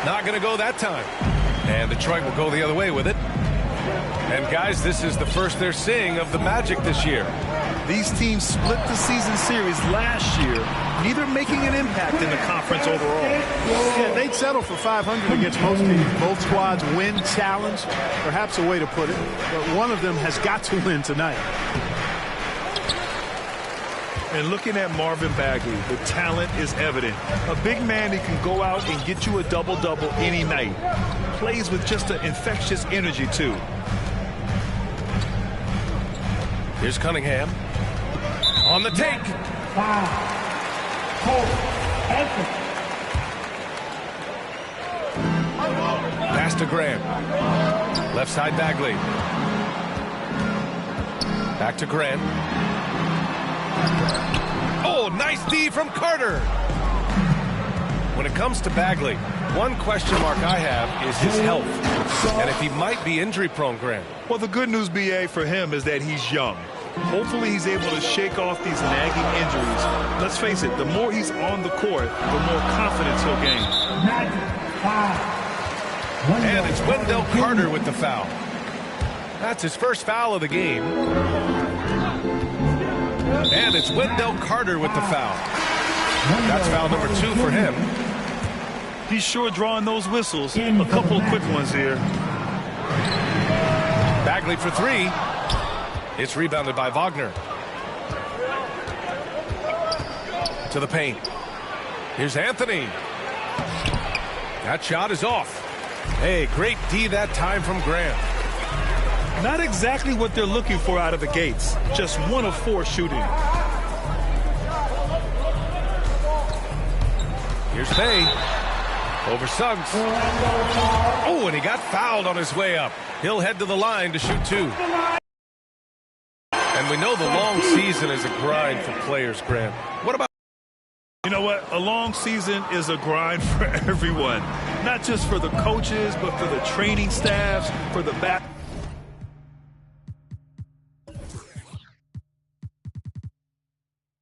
Not going to go that time. And Detroit will go the other way with it. And, guys, this is the first they're seeing of the Magic this year. These teams split the season series last year, neither making an impact in the conference overall. Yeah, they'd settle for 500 against most teams. Both squads win challenge, perhaps a way to put it. But one of them has got to win tonight. And looking at Marvin Bagley, the talent is evident. A big man that can go out and get you a double-double any night. Plays with just an infectious energy, too. Here's Cunningham. On the take. Pass to Grant. Left side Bagley. Back to Grant. Oh, nice D from Carter. When it comes to Bagley, one question mark I have is his health. And if he might be injury prone, Grant. Well, the good news, B.A., for him is that he's young. Hopefully he's able to shake off these nagging injuries. Let's face it, the more he's on the court, the more confidence he'll gain. And it's Wendell Carter with the foul. That's his first foul of the game. And it's Wendell Carter with the foul. That's foul number 2 for him. He's sure drawing those whistles. A couple of quick ones here. Bagley for 3. It's rebounded by Wagner. To the paint. Here's Anthony. That shot is off. Hey, great D that time from Grant. Not exactly what they're looking for out of the gates. Just 1 of 4 shooting. Here's Bay. Over Suggs. Oh, and he got fouled on his way up. He'll head to the line to shoot 2. And we know the long season is a grind for players, Grant. What about... You know what? A long season is a grind for everyone. Not just for the coaches, but for the training staffs, for the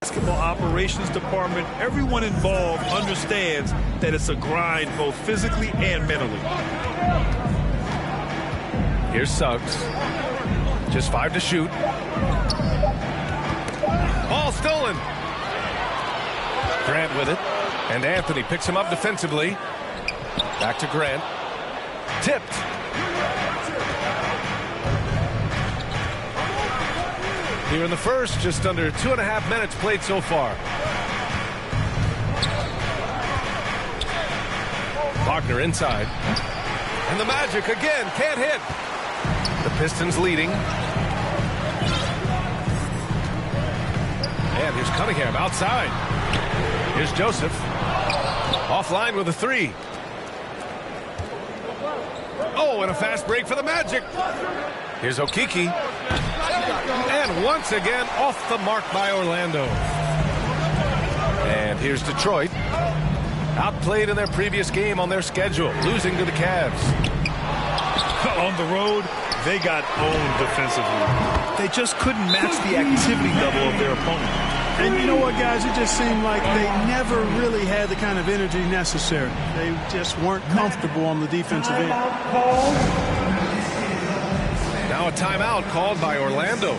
basketball operations department. Everyone involved understands that it's a grind both physically and mentally. Here's Suggs. Just 5 to shoot. Ball stolen. Grant with it. And Anthony picks him up defensively. Back to Grant. Tipped. Here in the first, just under 2.5 minutes played so far. Wagner inside. And the Magic again can't hit. The Pistons leading. And here's Cunningham outside. Here's Joseph. Offline with a 3. Oh, and a fast break for the Magic. Here's Okeke. And once again, off the mark by Orlando. And here's Detroit. Outplayed in their previous game on their schedule, losing to the Cavs. On the road, they got owned defensively. They just couldn't match the activity level of their opponent. And you know what, guys? It just seemed like they never really had the kind of energy necessary. They just weren't comfortable on the defensive end. Now a timeout called by Orlando.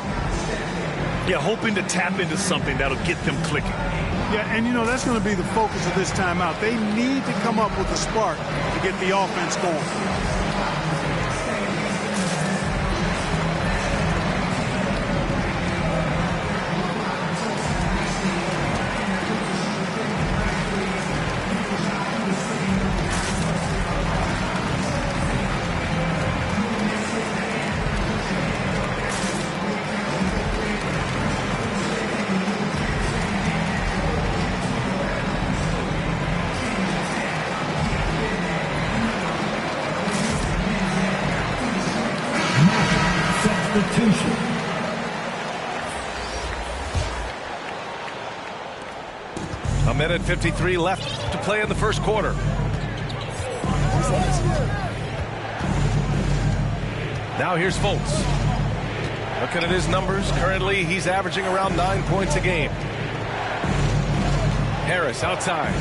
Yeah, hoping to tap into something that'll get them clicking. Yeah, and you know, that's going to be the focus of this timeout. They need to come up with a spark to get the offense going. A minute 53 left to play in the first quarter. Now here's Fultz. Looking at his numbers, currently he's averaging around 9 points a game. Harris outside.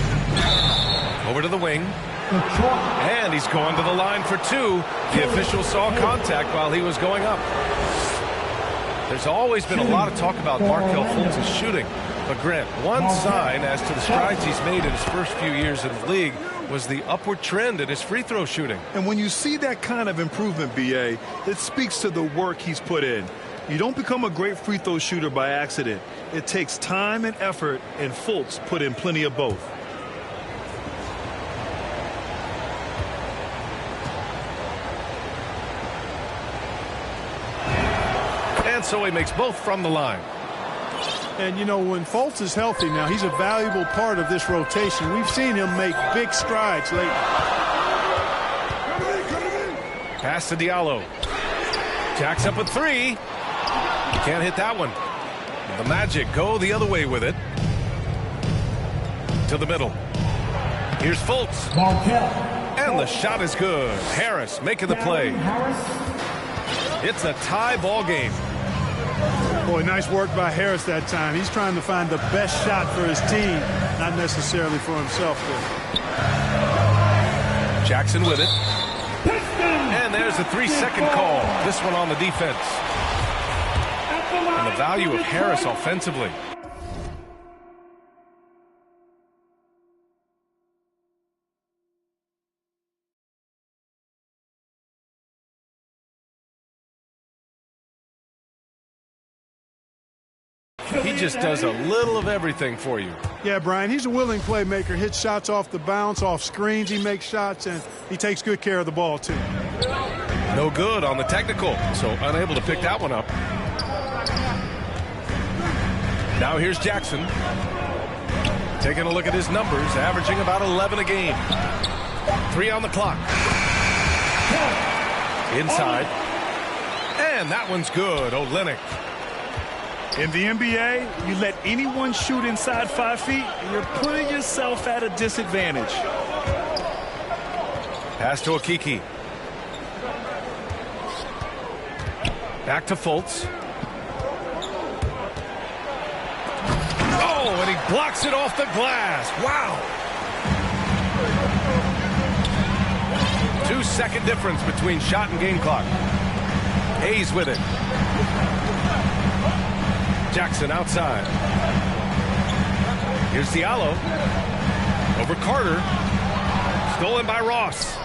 Over to the wing. And he's going to the line for two. The official saw contact while he was going up. There's always been a lot of talk about Markelle Fultz's shooting. But Grant, one sign as to the strides he's made in his first few years in the league was the upward trend in his free throw shooting. And when you see that kind of improvement, B.A., it speaks to the work he's put in. You don't become a great free throw shooter by accident. It takes time and effort, and Fultz put in plenty of both. And so he makes both from the line. And, you know, when Fultz is healthy now, he's a valuable part of this rotation. We've seen him make big strides lately. Pass to Diallo. Jacks up a three. Can't hit that one. The Magic go the other way with it. To the middle. Here's Fultz. And the shot is good. Harris making the play. It's a tie ball game. Boy, nice work by Harris that time. He's trying to find the best shot for his team, not necessarily for himself. Jackson with it. And there's a 3-second call. This one on the defense. And the value of Harris offensively. He just does a little of everything for you. Yeah, Brian, he's a willing playmaker. Hits shots off the bounce, off screens. He makes shots, and he takes good care of the ball, too. No good on the technical, so unable to pick that one up. Now here's Jackson. Taking a look at his numbers, averaging about 11 a game. 3 on the clock. Inside. And that one's good. Olynyk. In the NBA, you let anyone shoot inside 5 feet, and you're putting yourself at a disadvantage. Pass to Okeke. Back to Fultz. Oh, and he blocks it off the glass. Wow. 2-second difference between shot and game clock. Hayes with it. Jackson outside. Here's Diallo. Over Carter. Stolen by Ross.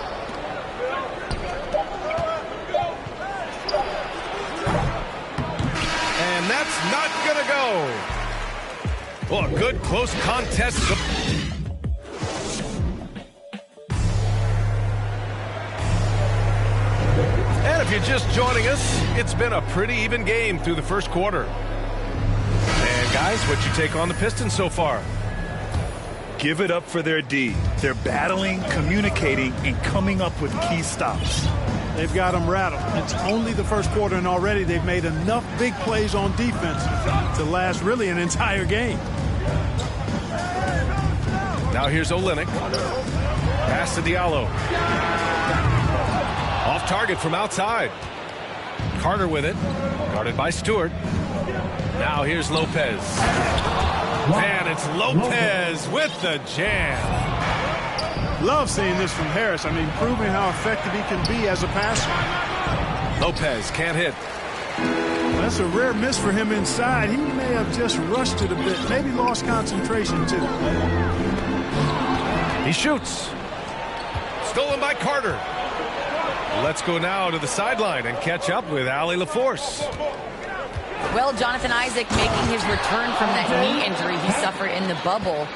And that's not going to go. Well, a good close contest. And if you're just joining us, it's been a pretty even game through the first quarter. And guys, what'd you take on the Pistons so far? Give it up for their D. They're battling, communicating, and coming up with key stops. They've got them rattled. It's only the first quarter, and already they've made enough big plays on defense to last really an entire game. Now here's Olynyk. Pass to Diallo. Off target from outside. Carter with it. Guarded by Stewart. Now here's Lopez. And it's Lopez with the jam. Love seeing this from Harris. I mean, proving how effective he can be as a passer. Lopez can't hit. That's a rare miss for him inside. He may have just rushed it a bit. Maybe lost concentration, too. He shoots. Stolen by Carter. Let's go now to the sideline and catch up with Allie LaForce. Well, Jonathan Isaac making his return from that knee injury he suffered in the bubble.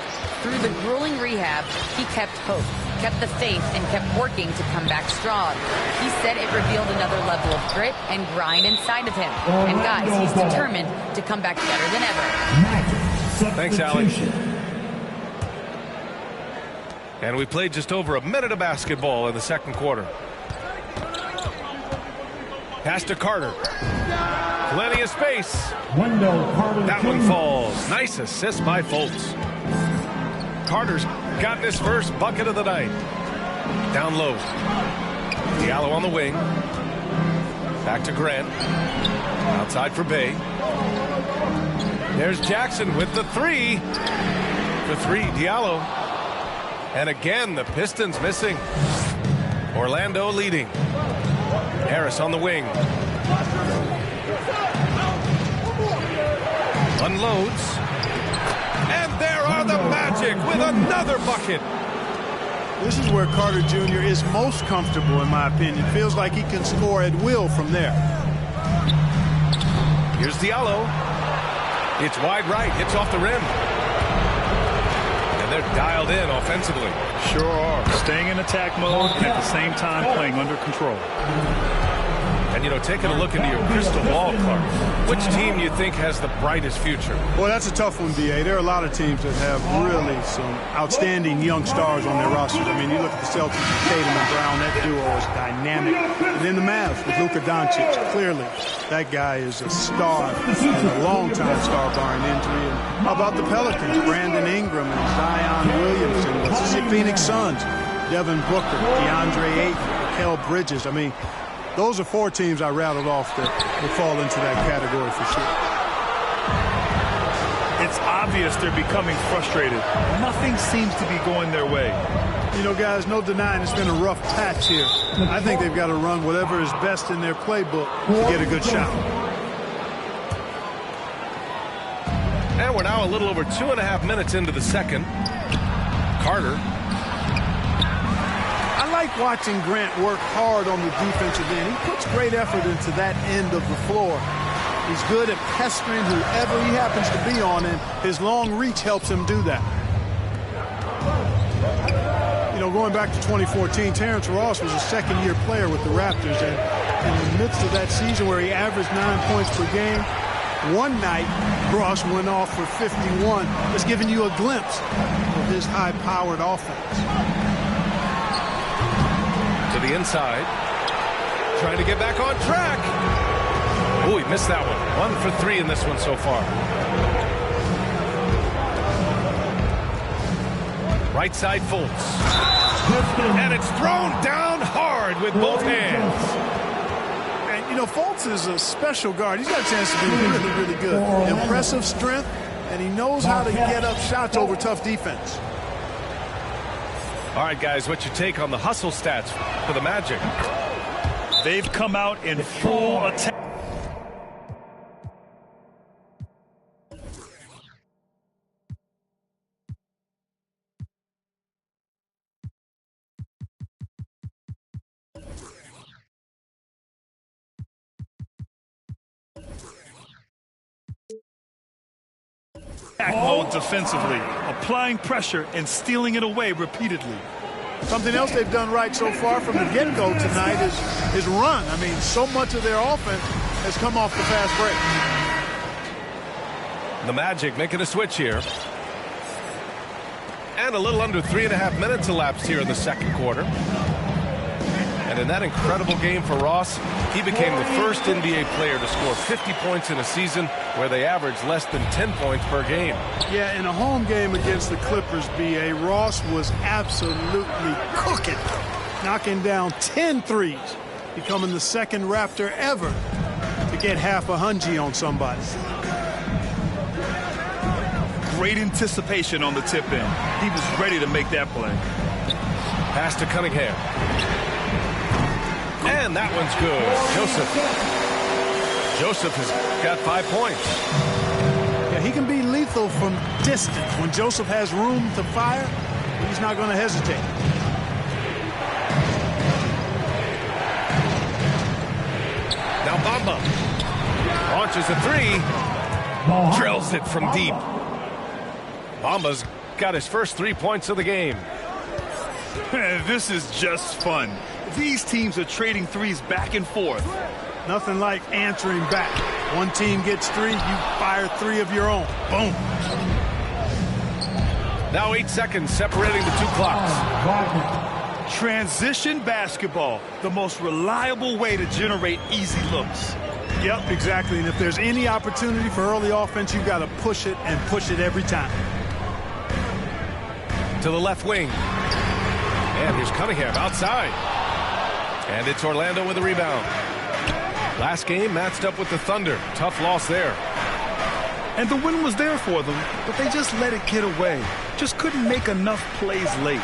Through the grueling rehab, he kept hope, kept the faith, and kept working to come back strong. He said it revealed another level of grit and grind inside of him. And guys, he's determined to come back better than ever. Thanks, Allie. And we played just over a minute of basketball in the second quarter. Pass to Carter. Plenty of space. That one falls. Nice assist by Fultz. Carter's gotten his first bucket of the night. Down low. Diallo on the wing. Back to Grant. Outside for Bay. There's Jackson with the three. For three, Diallo. And again, the Pistons missing. Orlando leading. Harris on the wing. Unloads. And there are the Magic with another bucket. This is where Carter Jr. is most comfortable, in my opinion. Feels like he can score at will from there. Here's Diallo. It's wide right. Hits off the rim. And they're dialed in offensively. Sure are. Staying in attack mode and at the same time playing under control. And, you know, taking a look into your crystal ball, Clark, which team you think has the brightest future? Boy, that's a tough one, B.A. There are a lot of teams that have really some outstanding young stars on their rosters. I mean, you look at the Celtics with Tatum and Brown, that duo is dynamic. And then the Mavs with Luka Doncic, clearly that guy is a star and a long-time star barring injury. And how about the Pelicans, Brandon Ingram and Zion Williamson, the Phoenix Suns, Devin Booker, DeAndre Ayton, Mikal Bridges. I mean, those are 4 teams I rattled off that would fall into that category for sure. It's obvious they're becoming frustrated. Nothing seems to be going their way. You know, guys, no denying it's been a rough patch here. I think they've got to run whatever is best in their playbook to get a good shot. And we're now a little over 2.5 minutes into the second. Carter. I like watching Grant work hard on the defensive end. He puts great effort into that end of the floor. He's good at pestering whoever he happens to be on, and his long reach helps him do that. You know, going back to 2014, Terrence Ross was a second-year player with the Raptors, and in the midst of that season where he averaged 9 points per game, one night Ross went off for 51, just giving you a glimpse of his high-powered offense. To the inside. Trying to get back on track. Oh, he missed that one. 1 for 3 in this one so far. Right side Fultz. And it's thrown down hard with both hands. And, you know, Fultz is a special guard. He's got a chance to be really, really good. Impressive strength, and he knows how to get up shots over tough defense. All right, guys, what's your take on the hustle stats for the Magic? They've come out in full attack. Mode defensively, applying pressure and stealing it away repeatedly. Something else they've done right so far from the get-go tonight is run. I mean, so much of their offense has come off the fast break. The Magic making a switch here. And a little under 3.5 minutes elapsed here in the second quarter. And in that incredible game for Ross, he became the first NBA player to score 50 points in a season where they averaged less than 10 points per game. Yeah, in a home game against the Clippers, B.A., Ross was absolutely cooking, knocking down 10 threes, becoming the second Raptor ever to get half a hungy on somebody. Great anticipation on the tip in. He was ready to make that play. Pass to Cunningham. And that one's good. Joseph has got 5 points. Yeah, he can be lethal from distance. When Joseph has room to fire, he's not going to hesitate. Now Bamba launches a 3. Drills it from deep. Bamba's got his first 3 points of the game. This is just fun. These teams are trading threes back and forth. Nothing like answering back. One team gets 3, you fire 3 of your own. Boom. Now 8 seconds separating the two clocks. Transition basketball, the most reliable way to generate easy looks. Yep, exactly. And if there's any opportunity for early offense, you've got to push it and push it every time. To the left wing. And here's Cunningham outside. And it's Orlando with the rebound. Last game matched up with the Thunder. Tough loss there. And the win was there for them, but they just let it get away. just couldn't make enough plays late.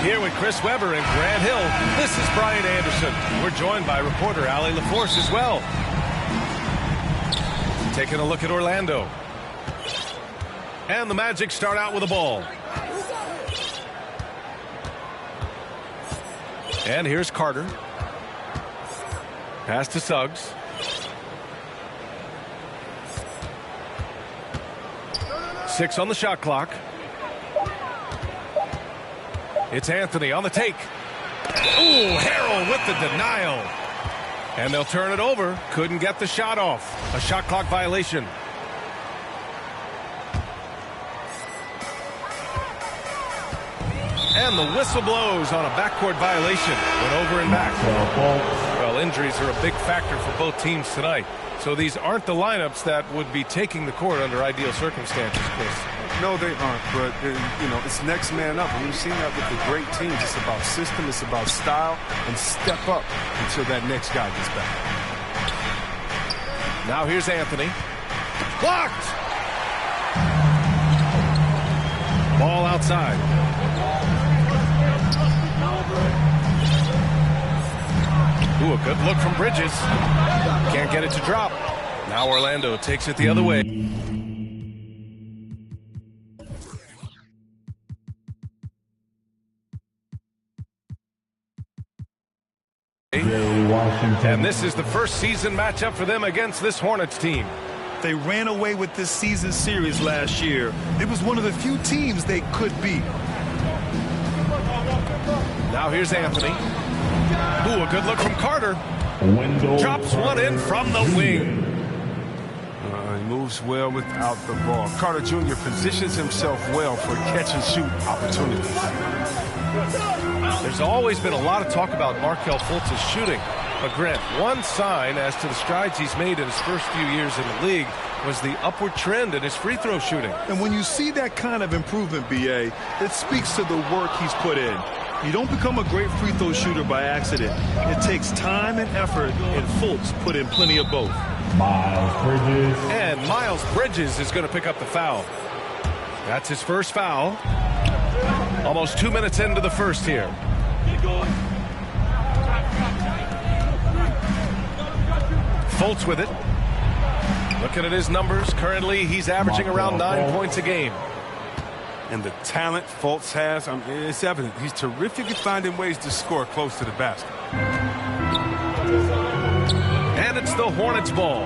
Here with Chris Webber and Grant Hill, this is Brian Anderson. We're joined by reporter Allie LaForce as well. Taking a look at Orlando. And the Magic start out with a ball. And here's Carter. Pass to Suggs. Six on the shot clock. It's Anthony on the take. Ooh, Harrell with the denial. And they'll turn it over. Couldn't get the shot off. A shot clock violation. And the whistle blows on a backcourt violation. Went over and back. Well, injuries are a big factor for both teams tonight. So these aren't the lineups that would be taking the court under ideal circumstances, Chris. No, they aren't, but, you know, it's next man up. And we've seen that with the great teams. It's about system, it's about style, and step up until that next guy gets back. Now here's Anthony. Blocked! Ball outside. Ooh, a good look from Bridges. Can't get it to drop. Now Orlando takes it the other way. And this is the first season matchup for them against this Hornets team. They ran away with this season series last year. It was one of the few teams they could beat. Now here's Anthony. Ooh, a good look from Carter. Drops one in from the wing. He moves well without the ball. Carter Jr. positions himself well for catch-and-shoot opportunities. There's always been a lot of talk about Markelle Fultz's shooting. But Grant, one sign as to the strides he's made in his first few years in the league was the upward trend in his free throw shooting. And when you see that kind of improvement, B.A., it speaks to the work he's put in. You don't become a great free throw shooter by accident. It takes time and effort, and Fultz put in plenty of both. Miles Bridges. And Miles Bridges is going to pick up the foul. That's his first foul. Almost 2 minutes into the first here. Fultz with it. Looking at his numbers, currently he's averaging around 9 points a game. And the talent Fultz has, it's evident. He's terrific at finding ways to score close to the basket. And it's the Hornets ball.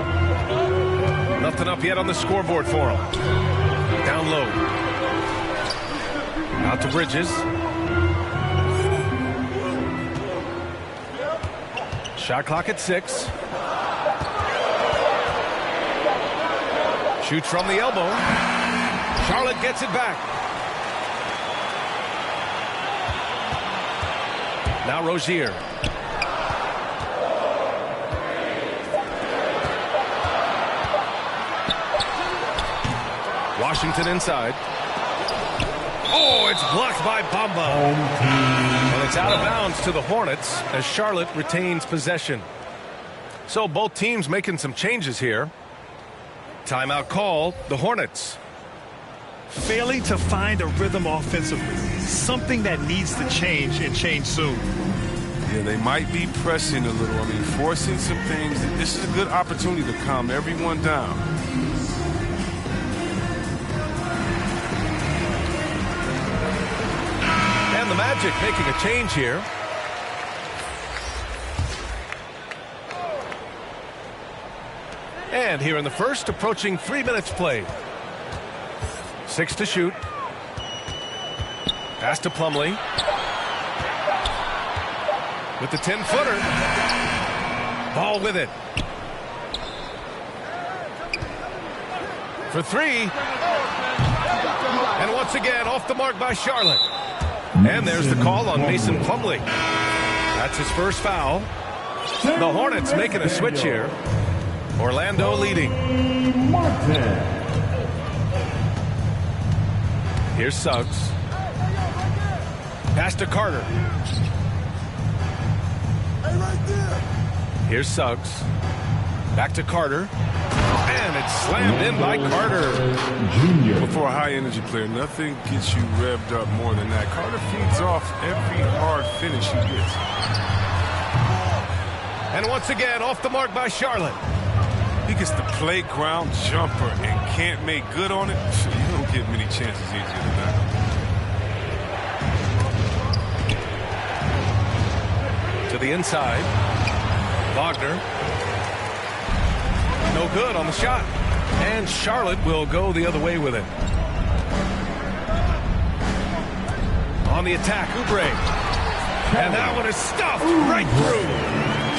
Nothing up yet on the scoreboard for him. Down low. Out to Bridges. Shot clock at 6. Shoots from the elbow. Charlotte gets it back. Now Rozier. Washington inside. Oh, it's blocked by Bamba. And it's out of bounds to the Hornets as Charlotte retains possession. So both teams making some changes here. Timeout call, the Hornets. Failing to find a rhythm offensively. Something that needs to change and change soon. Yeah, they might be pressing a little. I mean, forcing some things. This is a good opportunity to calm everyone down. And the Magic making a change here. And here in the first, approaching 3 minutes played. 6 to shoot. Pass to Plumlee. With the 10-footer. Ball with it. For 3. And once again, off the mark by Charlotte. And there's the call on Mason Plumlee. That's his first foul. The Hornets making a switch here. Orlando leading. Here's Suggs. Pass to Carter. Here's Suggs. Back to Carter. And it's slammed in by Carter. But for a high-energy player, nothing gets you revved up more than that. Carter feeds off every hard finish he gets. And once again, off the mark by Charlotte. He gets the playground jumper and can't make good on it. You don't get many chances easier than that. To the inside. Wagner. No good on the shot. And Charlotte will go the other way with it. On the attack, Oubre. And that one is stuffed right through.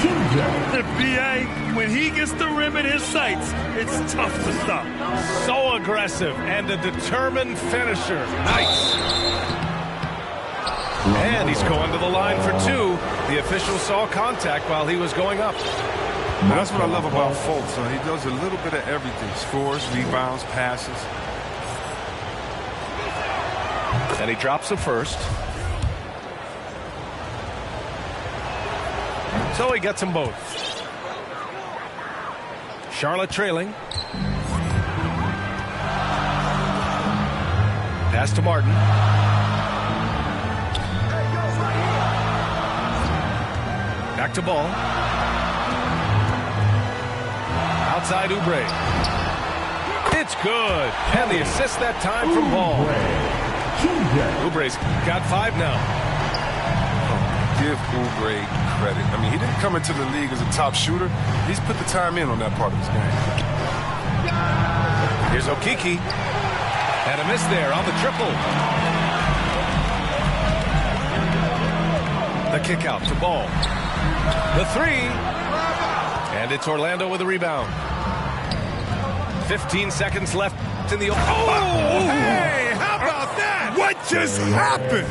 The BA, when he gets the rim in his sights, it's tough to stop. So aggressive and a determined finisher. Nice. And he's going to the line for two. The official saw contact while he was going up. That's what I love about Fultz. He does a little bit of everything. Scores, rebounds, passes. And he drops the first. So he gets them both. Charlotte trailing. Pass to Martin. Back to Ball. Outside Oubre. It's good. And the assist that time from Ball. Oubre's got 5 now. Give Oubre credit. I mean, he didn't come into the league as a top shooter. He's put the time in on that part of his game. Here's Okeke. And a miss there on the triple. The kick out to Ball. The 3. And it's Orlando with a rebound. 15 seconds left in the... Oh, hey, how about that? What just happened?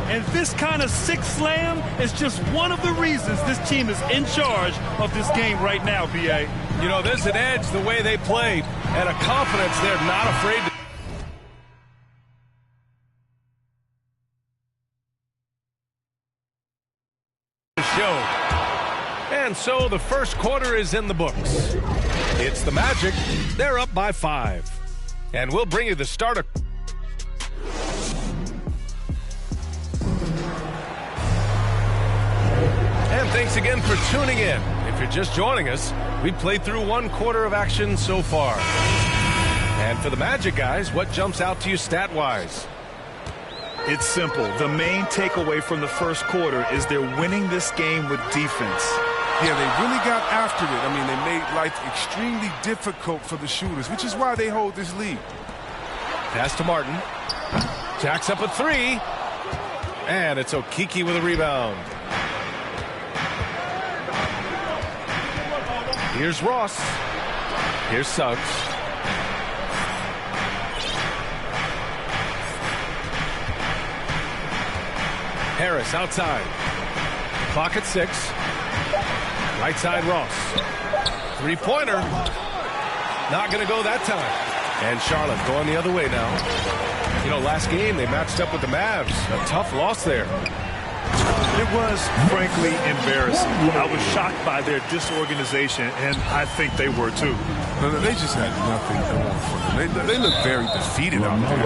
And this kind of sick slam is just one of the reasons this team is in charge of this game right now, B.A. You know, there's an edge the way they play and a confidence they're not afraid to show. And so the first quarter is in the books. It's the Magic. They're up by 5. And we'll bring you the starter. And thanks again for tuning in. If you're just joining us, we've played through 1 quarter of action so far. And for the Magic guys, what jumps out to you stat-wise? It's simple. The main takeaway from the first quarter is they're winning this game with defense. Yeah, they really got after it. I mean, they made life extremely difficult for the shooters, which is why they hold this lead. Pass to Martin. Jacks up a 3. And it's Okeke with a rebound. Here's Ross. Here's Suggs. Harris outside. Clock at 6. Right side Ross. 3-pointer. Not going to go that time. And Charlotte going the other way now. You know, last game they matched up with the Mavs. A tough loss there. It was, frankly, embarrassing. I was shocked by their disorganization, and I think they were too. They just had nothing going for them. They look very defeated out there.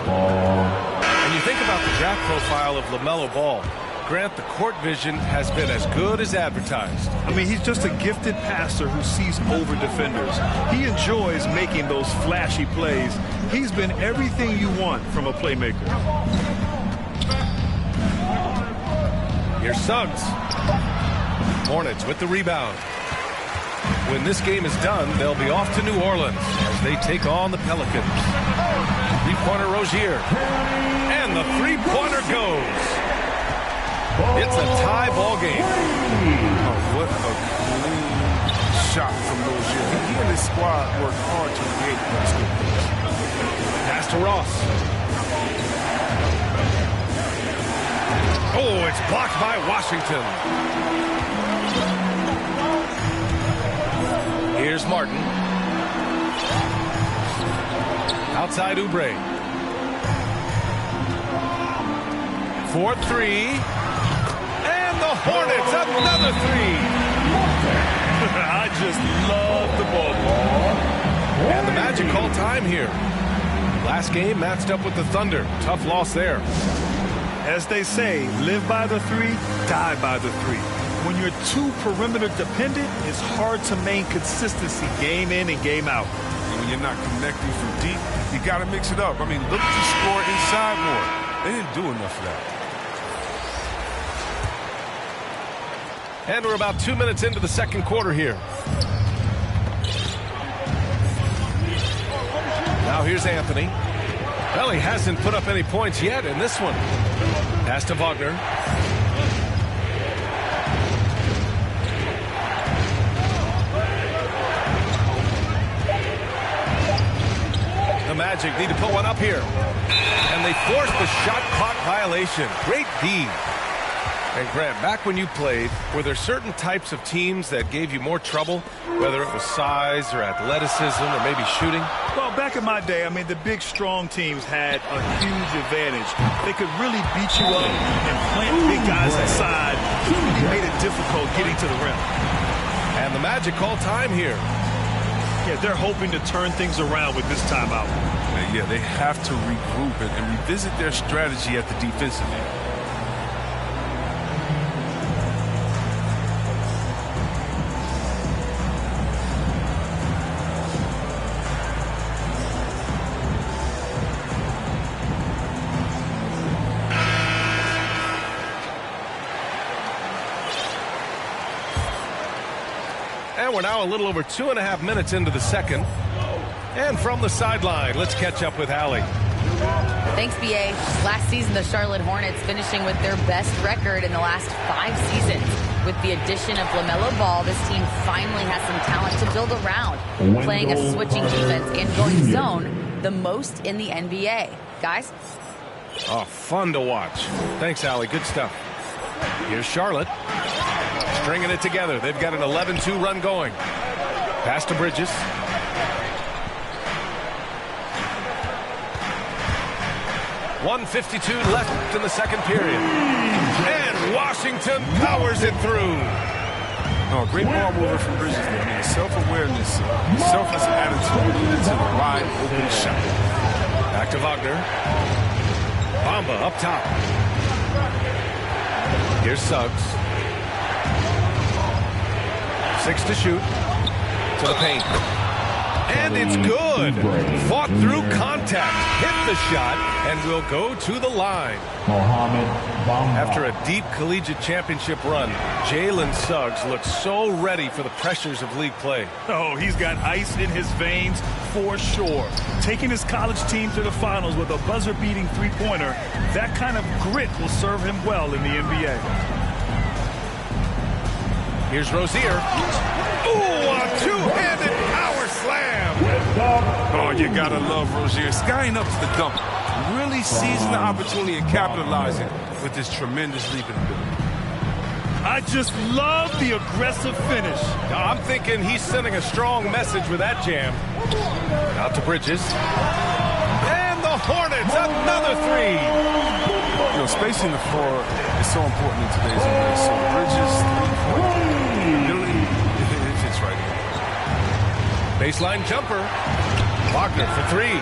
When you think about the draft profile of LaMelo Ball, Grant, the court vision has been as good as advertised. I mean, he's just a gifted passer who sees over defenders. He enjoys making those flashy plays. He's been everything you want from a playmaker. Here's Suggs. Hornets with the rebound. When this game is done, they'll be off to New Orleans as they take on the Pelicans. 3-pointer Rozier. And the 3-pointer goes. It's a tie ball game. Oh, what a clean shot from Rozier. He and his squad worked hard to create this. Pass to Ross. Oh, it's blocked by Washington. Here's Martin. Outside Oubre. 4-3. And the Hornets, another 3. I just love the ball. And the Magic call time here. Last game matched up with the Thunder. Tough loss there. As they say, live by the three, die by the three. When you're too perimeter dependent, it's hard to maintain consistency game in and game out. And when you're not connecting from deep, you got to mix it up. I mean, look to score inside more. They didn't do enough of that. And we're about 2 minutes into the second quarter here. Now here's Anthony. Well, he hasn't put up any points yet in this one. Pass to Wagner. The Magic need to put one up here. And they force the shot clock violation. Great D. And Grant, back when you played, were there certain types of teams that gave you more trouble, whether it was size or athleticism or maybe shooting? Well, back in my day, I mean, the big, strong teams had a huge advantage. They could really beat you up and plant big guys inside. It really made it difficult getting to the rim. And the Magic call time here. Yeah, they're hoping to turn things around with this timeout. Yeah, they have to regroup and revisit their strategy at the defensive end. And we're now a little over 2.5 minutes into the second. And from the sideline, let's catch up with Allie. Thanks, B.A. Last season, the Charlotte Hornets finishing with their best record in the last 5 seasons. With the addition of LaMelo Ball, this team finally has some talent to build around, playing a switching defense and going zone the most in the NBA. Guys? Oh, fun to watch. Thanks, Allie. Good stuff. Here's Charlotte. Stringing it together. They've got an 11-2 run going. Pass to Bridges. .152 left in the second period. And Washington powers it through. No, great ball mover from Bridges there. I mean, self-awareness, selfless attitude to the wide open shot. Back to Wagner. Bamba up top. Here's Suggs. 6 to shoot. To the paint. And it's good. Fought through contact. Hit the shot and will go to the line. After a deep collegiate championship run, Jalen Suggs looks so ready for the pressures of league play. Oh, he's got ice in his veins for sure. Taking his college team to the finals with a buzzer-beating three-pointer, that kind of grit will serve him well in the NBA. Here's Rozier. Ooh, a two-handed power slam. Oh, you gotta love Rozier. Skying up to the dump. Really seizing the opportunity and capitalizing with this tremendous leaping ability. I just love the aggressive finish. Now, I'm thinking he's sending a strong message with that jam. Out to Bridges. And the Hornets, another three. You know, spacing the floor is so important in today's NBA. So Bridges, three-point ability, it fits right here. Baseline jumper. Wagner for three.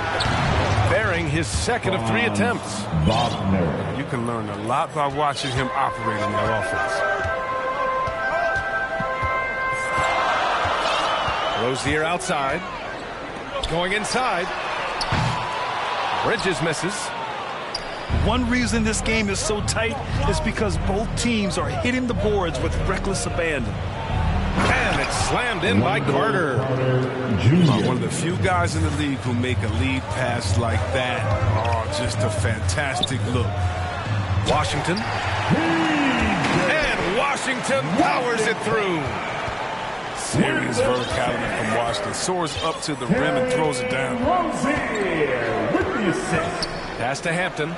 Bearing his second of 3 attempts. You can learn a lot by watching him operate in that offense. Rozier outside. Going inside. Bridges misses. One reason this game is so tight is because both teams are hitting the boards with reckless abandon. And it's slammed in by Carter. One of the few guys in the league who make a lead pass like that. Oh, just a fantastic look. Washington. And Washington powers it through. Serious verticality from Washington. Soars up to the rim and throws it down. Pass to Hampton.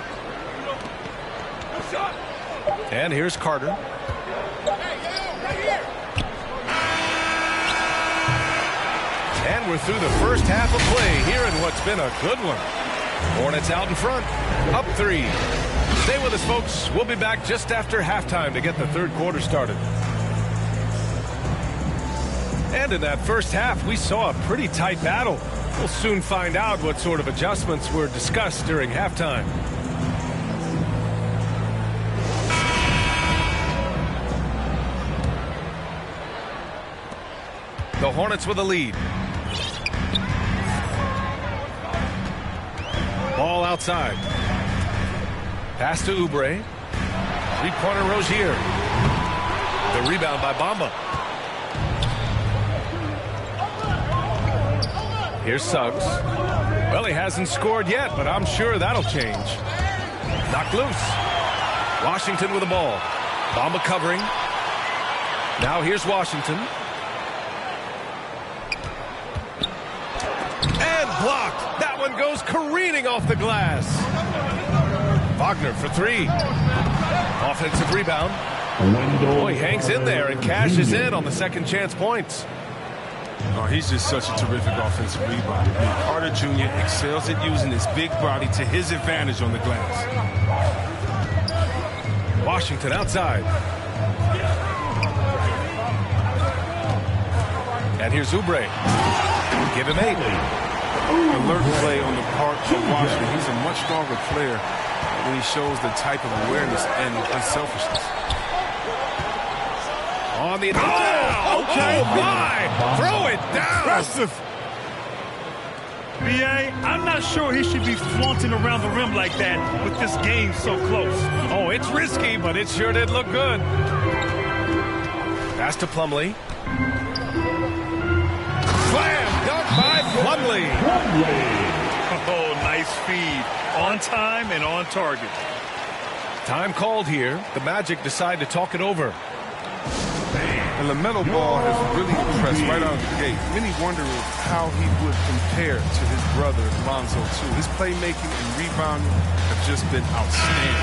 And here's Carter. And we're through the first half of play here in what's been a good one. Hornets out in front, up 3. Stay with us, folks. We'll be back just after halftime to get the third quarter started. And in that first half, we saw a pretty tight battle. We'll soon find out what sort of adjustments were discussed during halftime. The Hornets with a lead. Ball outside. Pass to Oubre. Three-pointer Rozier. The rebound by Bamba. Here's Suggs. Well, he hasn't scored yet, but I'm sure that'll change. Knocked loose. Washington with the ball. Bamba covering. Now here's Washington. And blocked. That one goes careening off the glass. Wagner for three. Offensive rebound. Boy, he hangs in there and cashes in on the second chance points. Oh, he's just such a terrific offensive rebounder. Carter Jr. excels at using his big body to his advantage on the glass. Washington outside. And here's Oubre. Give him 8. Alert play on the part of Washington. He's a much stronger player when he shows the type of awareness and unselfishness. On the okay. Oh my! Throw it down. Impressive. B.A., I'm not sure he should be flaunting around the rim like that with this game so close. Oh, it's risky, but it sure did look good. Pass to Plumlee. Slam dunk by Plumlee. Oh, nice feed. On time and on target. Time called here. The Magic decide to talk it over. And LaMelo Ball has really impressed right out of the gate. Many wonder how he would compare to his brother Lonzo too. His playmaking and rebounding have just been outstanding.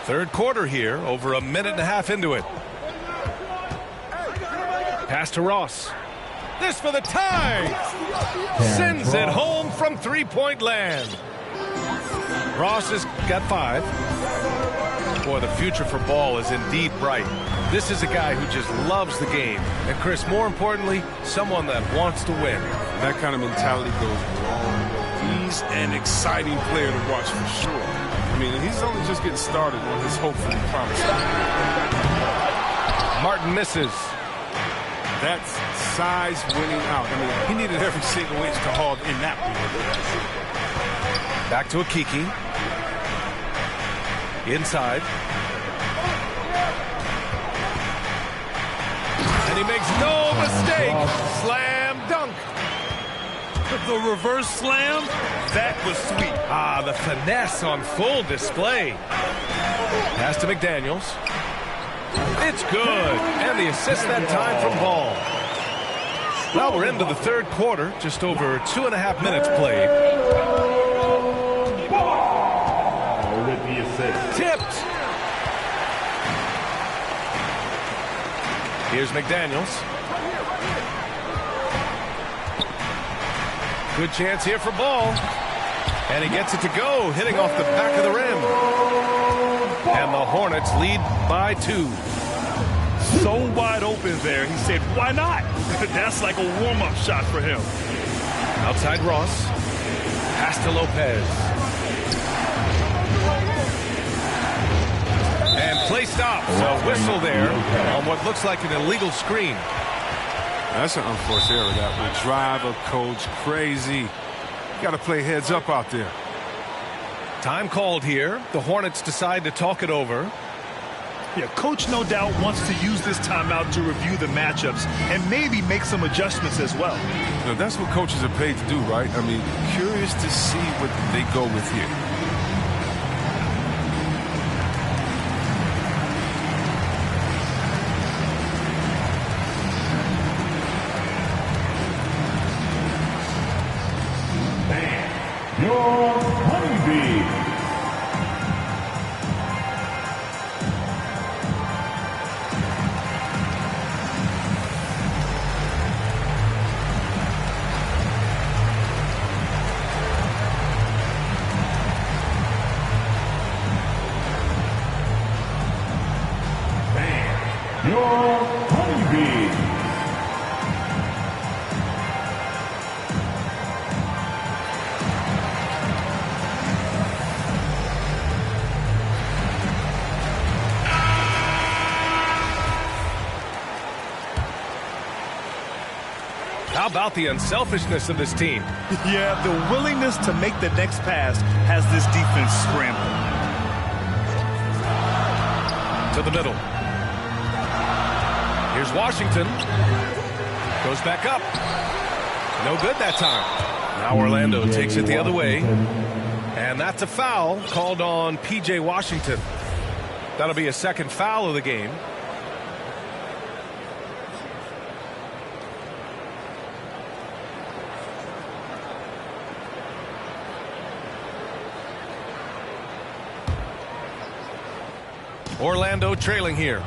Third quarter here, over a minute and a half into it. Pass to Ross. This for the tie. Sends it home from three-point land. Ross has got 5. Boy, the future for Ball is indeed bright. This is a guy who just loves the game. And Chris, more importantly, someone that wants to win. That kind of mentality goes wrong. He's an exciting player to watch for sure. I mean, he's only just getting started on his hopefully promising. Martin misses. That's size winning out. I mean, he needed every single inch to haul in that one. Back to Akiki. Inside. And he makes no mistake. Slam dunk. The reverse slam, that was sweet. Ah, the finesse on full display. Pass to McDaniels. It's good. And the assist that time from Ball. Well, we're into the third quarter. Just over 2.5 minutes played. Tipped. Here's McDaniels. Good chance here for Ball. And he gets it to go, hitting off the back of the rim. And the Hornets lead by 2. So wide open there. He said, why not? That's like a warm-up shot for him. Outside Ross. Pass to Lopez. And play stops. A whistle there on what looks like an illegal screen. That's an unforced error that will drive a coach crazy. You got to play heads up out there. Time called here. The Hornets decide to talk it over. Yeah, coach no doubt wants to use this timeout to review the matchups and maybe make some adjustments as well. Now, that's what coaches are paid to do, right? I mean, curious to see what they go with here. Your honeybee. your honeybee. How about the unselfishness of this team? Yeah, the willingness to make the next pass has this defense scrambling. To the middle. Here's Washington. Goes back up. No good that time. Now Orlando takes it the other way. And that's a foul called on P.J. Washington. That'll be a second foul of the game. Orlando trailing here.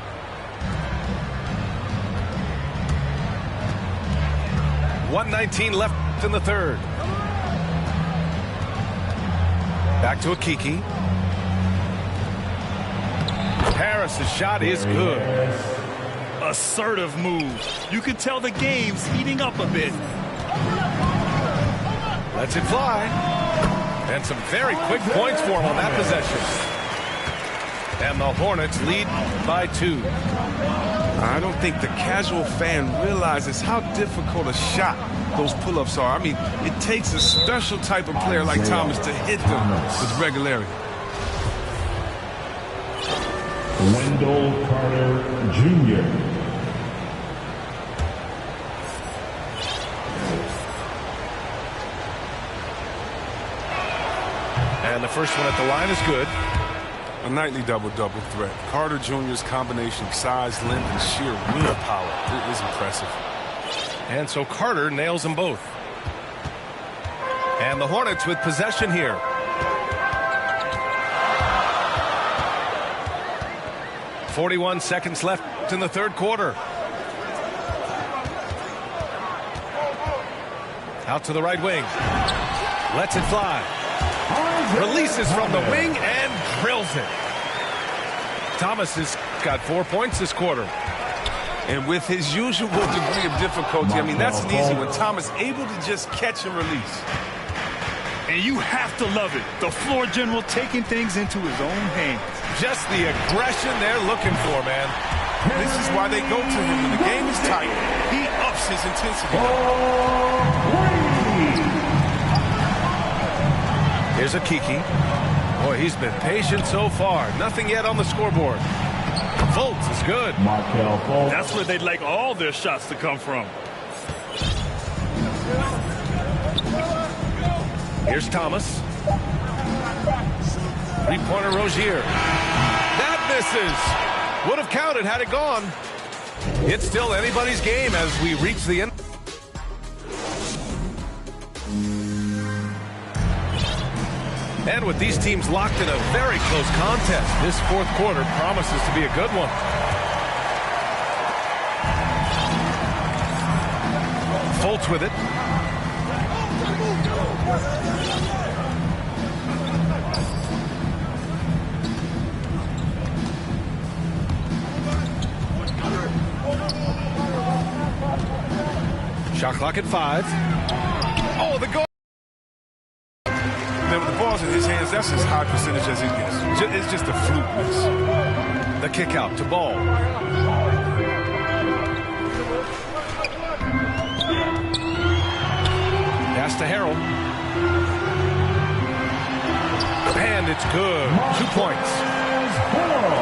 .119 left in the third. Back to Akiki. Harris's shot is good. Assertive move. You can tell the game's heating up a bit. Lets it fly. And some very quick points for him on that possession. And the Hornets lead by 2. I don't think the casual fan realizes how difficult a shot those pull-ups are. I mean, it takes a special type of player like Thomas to hit them with regularity. Wendell Carter Jr. And the first one at the line is good. A nightly double-double threat. Carter Jr.'s combination of size, length, and sheer willpower is impressive. And so Carter nails them both. And the Hornets with possession here. .41 seconds left in the third quarter. Out to the right wing. Lets it fly. Releases from the wing and drills it. Thomas has got 4 points this quarter. And with his usual degree of difficulty, I mean, that's an easy one. Thomas able to just catch and release. And you have to love it. The floor general taking things into his own hands. Just the aggression they're looking for, man. This is why they go to him. When the game is tight, he ups his intensity. Here's Akiki. Boy, he's been patient so far. Nothing yet on the scoreboard. Fultz is good. That's where they'd like all their shots to come from. Here's Thomas. Three-pointer Rozier. That misses. Would have counted had it gone. It's still anybody's game as we reach the end. And with these teams locked in a very close contest, this fourth quarter promises to be a good one. Fultz with it. Shot clock at 5. Oh, the goal. Then with the ball's in his hands, that's as high percentage as it gets. It's just a fluke miss. The kick out to Ball. Pass to Harrell. And it's good. 2 points.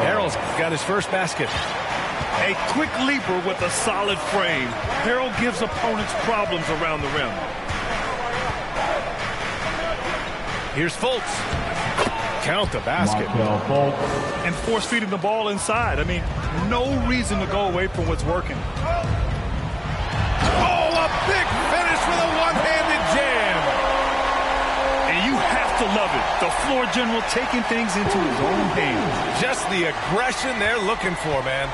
Harrell's got his first basket. A quick leaper with a solid frame. Harrell gives opponents problems around the rim. Here's Fultz. Count the basket. And force-feeding the ball inside. I mean, no reason to go away from what's working. Oh, a big finish with a one-handed jam. And you have to love it. The floor general taking things into his own hands. Just the aggression they're looking for, man.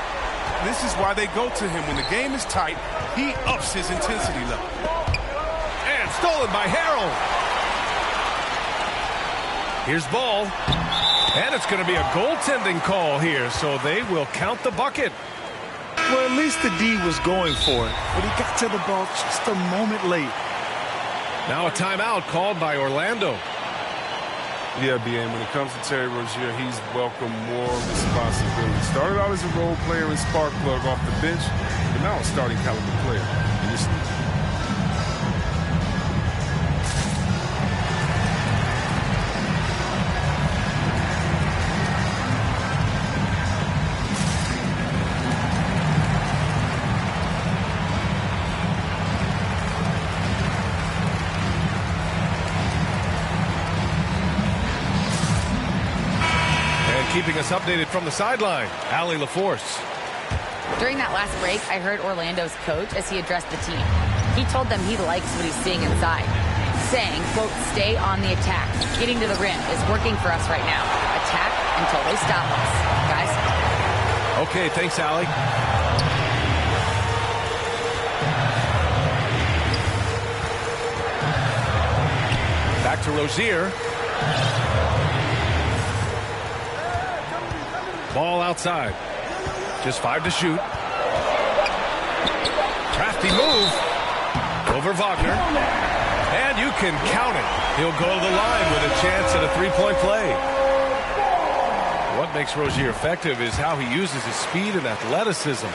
This is why they go to him. When the game is tight, he ups his intensity level. And stolen by Harrell. Here's Ball. And it's going to be a goaltending call here, so they will count the bucket. Well, at least the D was going for it, but he got to the ball just a moment late. Now a timeout called by Orlando. Yeah, BA, when it comes to Terry Rozier, he's welcomed more responsibility. Started out as a role player and spark plug off the bench, but now a starting caliber player in this league. Keeping us updated from the sideline, Allie LaForce. During that last break, I heard Orlando's coach as he addressed the team. He told them he likes what he's seeing inside, saying, quote, stay on the attack. Getting to the rim is working for us right now. Attack until they stop us. Guys? Okay, thanks, Allie. Back to Rozier. Ball outside. Just 5 to shoot. Crafty move. Over Wagner. And you can count it. He'll go to the line with a chance at a three-point play. What makes Rozier effective is how he uses his speed and athleticism.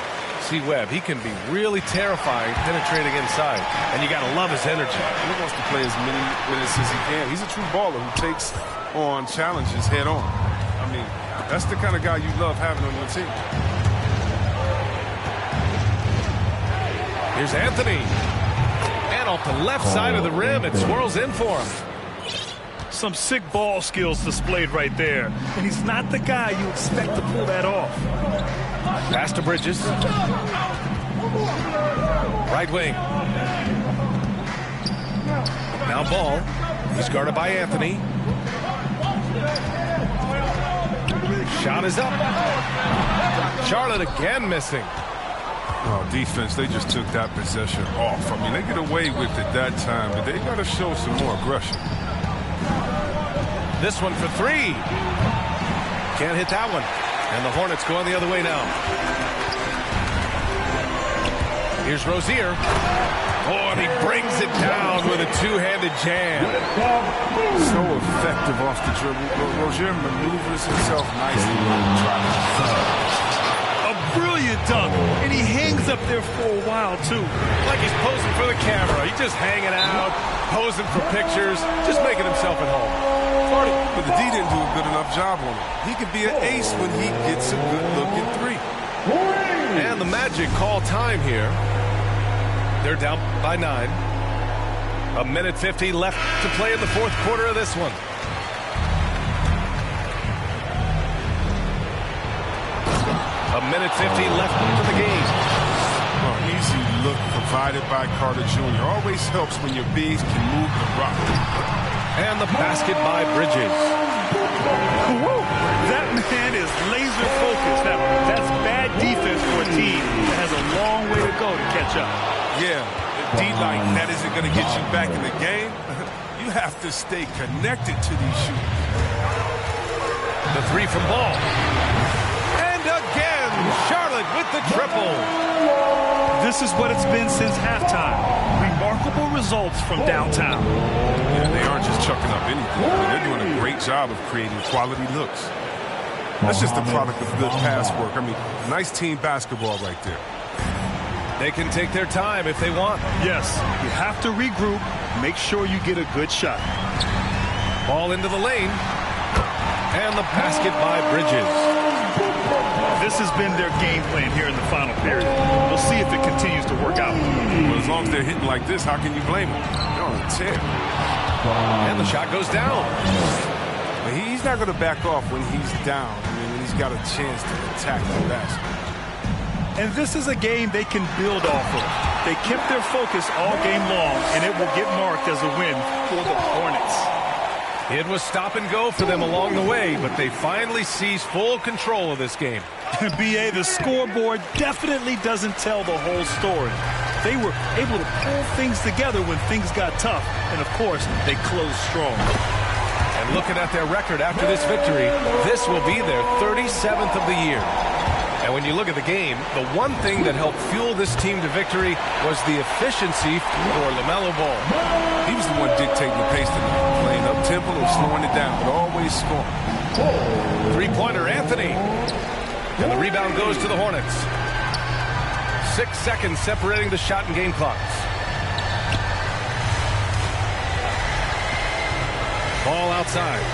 See Webb, he can be really terrifying penetrating inside. And you got to love his energy. He wants to play as many minutes as he can. He's a true baller who takes on challenges head on. I mean, that's the kind of guy you love having on your team. Here's Anthony. And off the left side of the rim, it swirls in for him. Some sick ball skills displayed right there. And he's not the guy you expect to pull that off. Pass to Bridges. Right wing. Now Ball. He's guarded by Anthony. Shot is up. Charlotte again missing. Oh, defense, they just took that possession off. I mean, they get away with it that time, but they got to show some more aggression. This one for 3. Can't hit that one. And the Hornets going the other way now. Here's Rozier. Oh, and he brings it down with a two-handed jam. So effective off the dribble. Rozier maneuvers himself nicely. A brilliant dunk, and he hangs up there for a while, too. Like he's posing for the camera. He's just hanging out, posing for pictures, just making himself at home. But the D didn't do a good enough job on him. He could be an ace when he gets a good look at 3. And the Magic call time here. They're down by 9. 1:50 left to play in the fourth quarter of this one. A 1:50 left for the game. Easy look provided by Carter Jr. Always helps when your bigs can move the rock. And the basket by Bridges. Whoa, that man is laser focused. That's bad defense for a team that has a long way to go to catch up. Yeah, D like that isn't going to get you back in the game. You have to stay connected to these shooters. The 3 from Ball. And again, Charlotte with the triple. This is what it's been since halftime. Remarkable results from downtown. Yeah, they aren't just chucking up anything. I mean, they're doing a great job of creating quality looks. That's just a product of good pass work. I mean, nice team basketball right there. They can take their time if they want. Yes, you have to regroup. Make sure you get a good shot. Ball into the lane. And the basket by Bridges. This has been their game plan here in the final period. We'll see if it continues to work out. Well, as long as they're hitting like this, how can you blame them? They're on a tear. And the shot goes down. But he's not going to back off when he's down. I mean, when he's got a chance to attack the basket. And this is a game they can build off of. They kept their focus all game long, and it will get marked as a win for the Hornets. It was stop and go for them along the way, but they finally seized full control of this game. BA, the scoreboard definitely doesn't tell the whole story. They were able to pull things together when things got tough, and of course, they closed strong. And looking at their record after this victory, this will be their 37th of the year. And when you look at the game, the one thing that helped fuel this team to victory was the efficiency for LaMelo Ball. He was the one dictating the pace tonight, playing up-tempo or slowing it down, but always scoring. Three-pointer, Anthony. And the rebound goes to the Hornets. 6 seconds separating the shot and game clocks. Ball outside.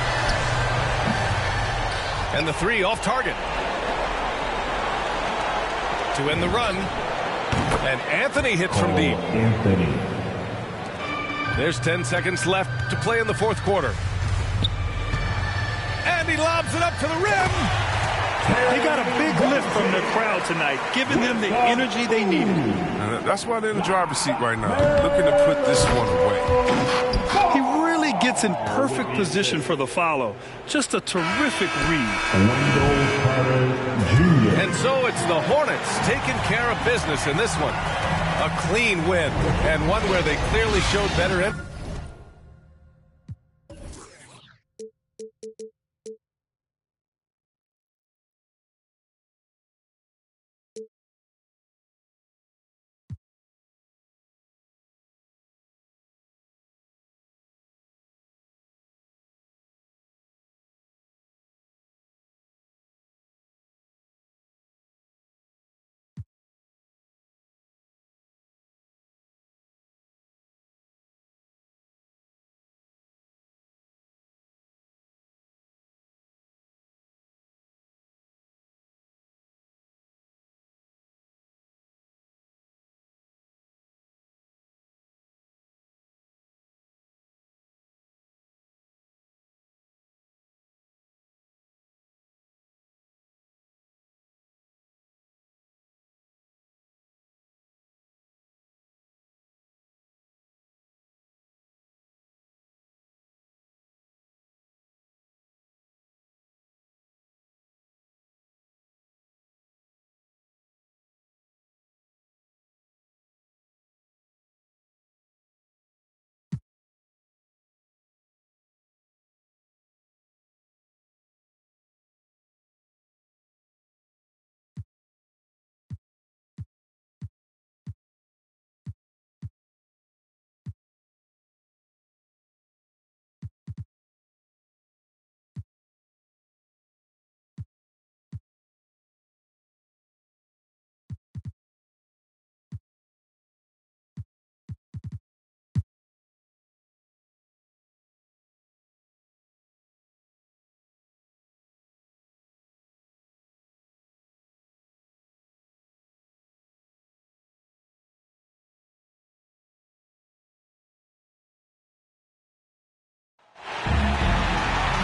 And the three off target. To end the run. And Anthony hits from deep. Anthony. There's 10 seconds left to play in the fourth quarter. And he lobs it up to the rim. They got a big lift from the crowd tonight, giving them the energy they needed. And that's why they're in the driver's seat right now, looking to put this one away. He really gets in perfect position for the follow. Just a terrific read. Wendell Carter Jr. And so it's the Hornets taking care of business in this one. A clean win, and one where they clearly showed better effort.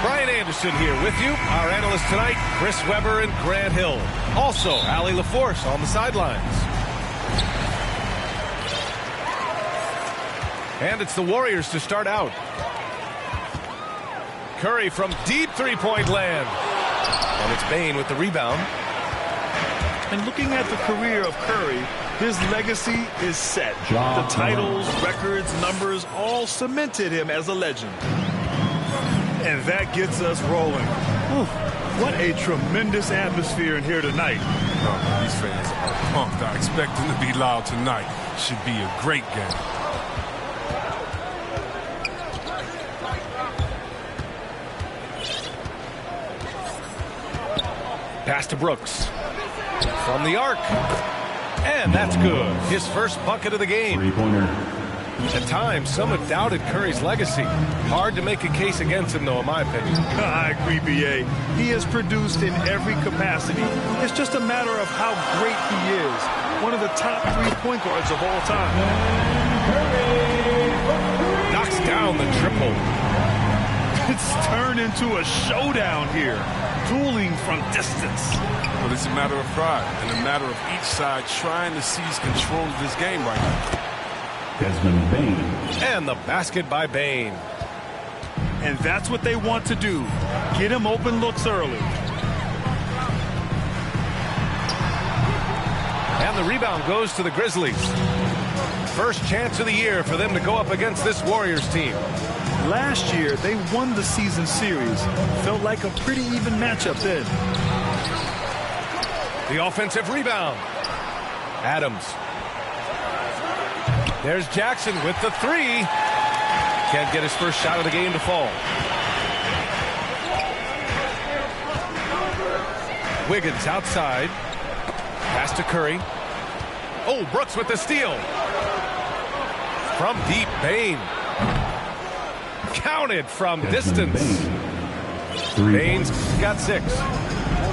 Brian Anderson here with you. Our analysts tonight, Chris Webber and Grant Hill. Also, Allie LaForce on the sidelines. And it's the Warriors to start out. Curry from deep three-point land. And it's Bane with the rebound. And looking at the career of Curry, his legacy is set. The titles, records, numbers all cemented him as a legend. And that gets us rolling. Ooh, what a tremendous atmosphere in here tonight. Oh, these fans are pumped. I expect them to be loud tonight. Should be a great game. Pass to Brooks. From the arc. And that's good. His first bucket of the game. Three-pointer. At times, some have doubted Curry's legacy. Hard to make a case against him, though, in my opinion. I agree, B.A. He has produced in every capacity. It's just a matter of how great he is. One of the top 3 point guards of all time. Knocks down the triple. It's turned into a showdown here. Dueling from distance. Well, it's a matter of pride and a matter of each side trying to seize control of this game right now. Desmond Bane. And the basket by Bane. And that's what they want to do. Get him open looks early. And the rebound goes to the Grizzlies. First chance of the year for them to go up against this Warriors team. Last year, they won the season series. Felt like a pretty even matchup then. The offensive rebound. Adams. There's Jackson with the three. Can't get his first shot of the game to fall. Wiggins outside. Pass to Curry. Oh, Brooks with the steal. From deep, Bane. Counted from distance. Bane's got 6.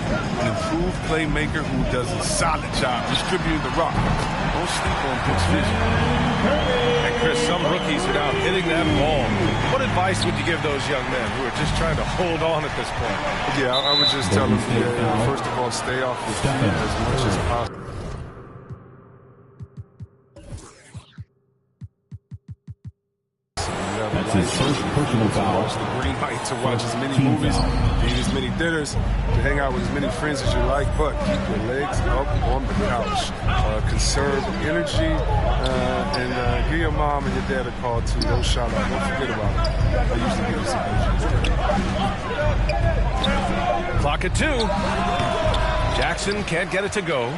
An improved playmaker who does a solid job distributing the rock. Don't sleep on his vision. And Chris, some rookies are now hitting that ball. What advice would you give those young men who are just trying to hold on at this point? Yeah, I would just tell them, first of all, stay off the field as much as possible. That's his first personal foul. Watch the green light to watch as many movies, eat as many dinners, to hang out with as many friends as you like, but keep your legs up on the couch. Conserve energy, and give your mom and your dad a call too. Don't shout out. Don't forget about it. I usually give you some energy. Clock at 2. Jackson can't get it to go.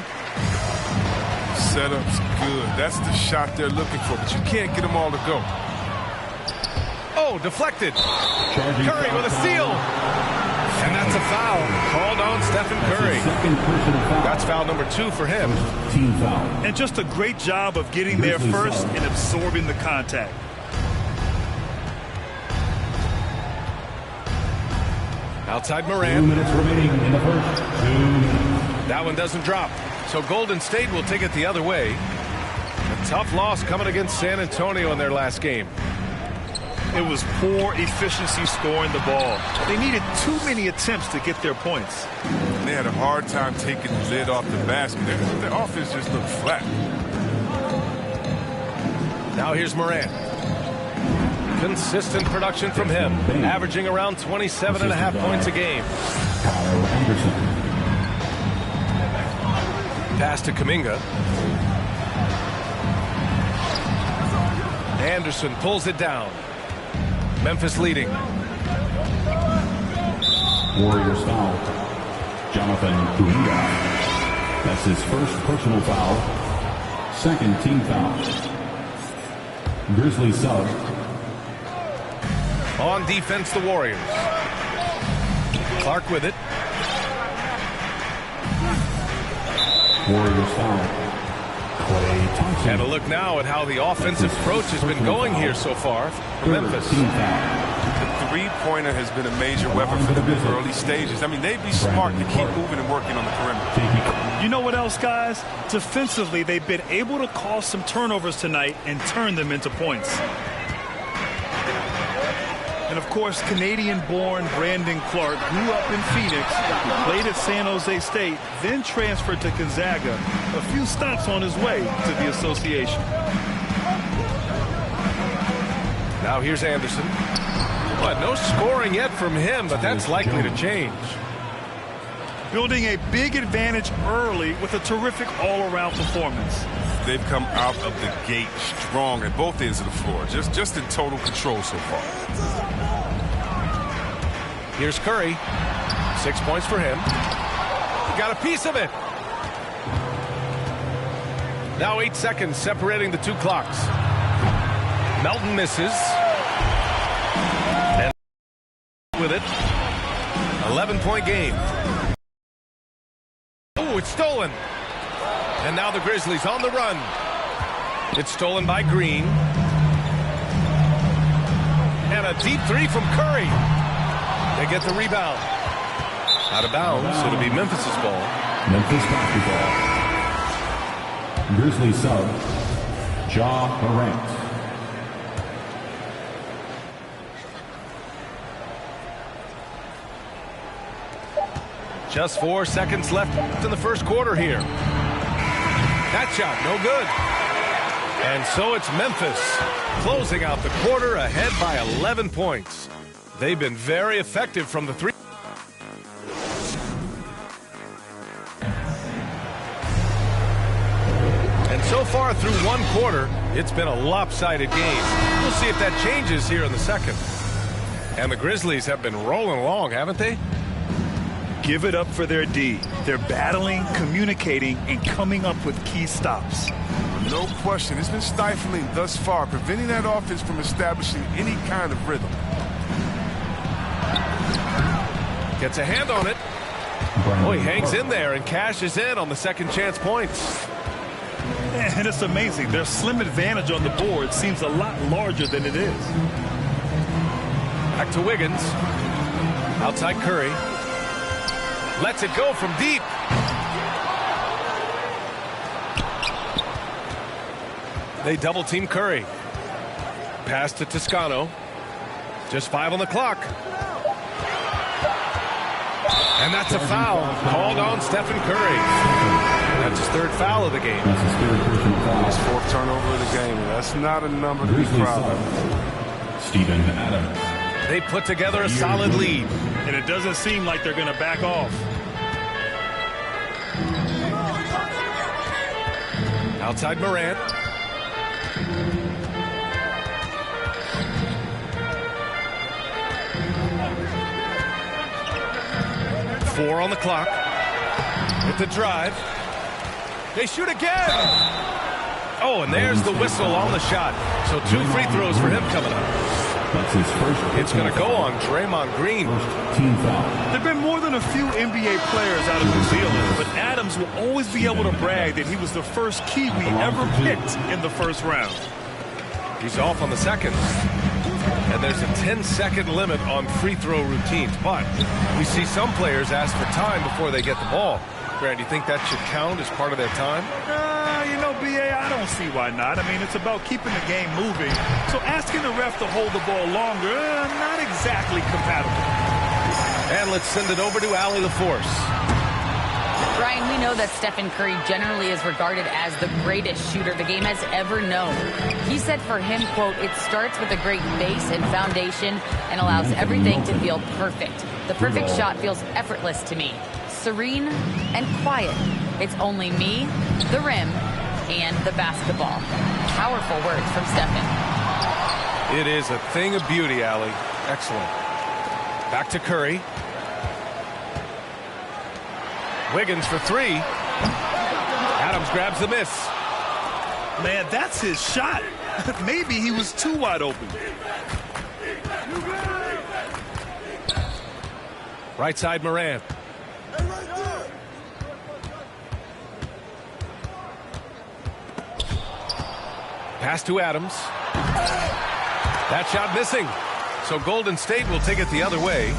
Setup's good. That's the shot they're looking for, but you can't get them all to go. Oh, deflected. Curry with a steal. And that's a foul. Called on Stephen Curry. That's foul number 2 for him. Team foul. And just a great job of getting there first and absorbing the contact. Outside 2 Moran. minutes remaining in the first. 2 minutes. That one doesn't drop. So Golden State will take it the other way. A tough loss coming against San Antonio in their last game. It was poor efficiency scoring the ball. They needed too many attempts to get their points. They had a hard time taking the lid off the basket. Their offense just looked flat. Now here's Moran. Consistent production from him, averaging around 27.5 points a game. Kyle Anderson. Pass to Kuminga. Anderson pulls it down. Memphis leading. Warriors foul. Jonathan Kuminga. That's his first personal foul. Second team foul. Grizzlies sub. On defense, the Warriors. Clark with it. Warriors foul. Klay Thompson. And a look now at how the offensive approach has been going here so far for Memphis. Team foul. The three-pointer has been a major weapon for them in the early stages. I mean, they'd be smart to keep moving and working on the perimeter. You know what else, guys? Defensively, they've been able to cause some turnovers tonight and turn them into points. And, of course, Canadian-born Brandon Clark grew up in Phoenix, played at San Jose State, then transferred to Gonzaga. A few stops on his way to the association. Now here's Anderson. But no scoring yet from him, but that's likely to change. Building a big advantage early with a terrific all-around performance. They've come out of the gate strong at both ends of the floor, just in total control so far. Here's Curry. 6 points for him. He got a piece of it. Now 8 seconds separating the two clocks. Melton misses. And with it. 11-point game. Oh, it's stolen. And now the Grizzlies on the run. It's stolen by Green. And a deep three from Curry. They get the rebound. Out of bounds, so it'll be Memphis' ball. Memphis basketball. Grizzlies sub. Ja Morant. Just 4 seconds left in the first quarter here. That shot, no good. And so it's Memphis closing out the quarter ahead by 11 points. They've been very effective from the three. And so far through one quarter, it's been a lopsided game. We'll see if that changes here in the second. And the Grizzlies have been rolling along, haven't they? Give it up for their D. They're battling, communicating, and coming up with key stops. No question. It's been stifling thus far, preventing that offense from establishing any kind of rhythm. Gets a hand on it. Oh, he hangs in there and cashes in on the second chance points. And it's amazing. Their slim advantage on the board seems a lot larger than it is. Back to Wiggins. Outside Curry. Lets it go from deep. They double team Curry. Pass to Toscano. Just 5 on the clock. And that's a foul called on Stephen Curry. That's his 3rd foul of the game. His 4th turnover of the game. That's not a number to be proud of. Steven Adams. They put together a solid lead. And it doesn't seem like they're going to back off. Outside Morant. Four on the clock. With the drive. They shoot again. Oh, and there's the whistle on the shot. So 2 free throws for him coming up. That's his first. It's going to go on Draymond Green. Team foul. There have been more than a few NBA players out of New Zealand, but Adams will always be able to brag that he was the first Kiwi ever picked in the first round. He's off on the second. And there's a 10-second limit on free throw routines. But we see some players ask for time before they get the ball. Grant, do you think that should count as part of their time? You know, B.A., I don't see why not. I mean, it's about keeping the game moving. So asking the ref to hold the ball longer, not exactly compatible. And let's send it over to Allie LaForce. Brian, we know that Stephen Curry generally is regarded as the greatest shooter the game has ever known. He said for him, quote, "It starts with a great base and foundation and allows everything to feel perfect. The perfect shot feels effortless to me. Serene and quiet. It's only me, the rim, and the basketball." Powerful words from Stephen. It is a thing of beauty, Allie. Excellent. Back to Curry. Wiggins for 3. Adams grabs the miss. Man, that's his shot. Maybe he was too wide open. Right side Morant. Pass to Adams. That shot missing. So Golden State will take it the other way.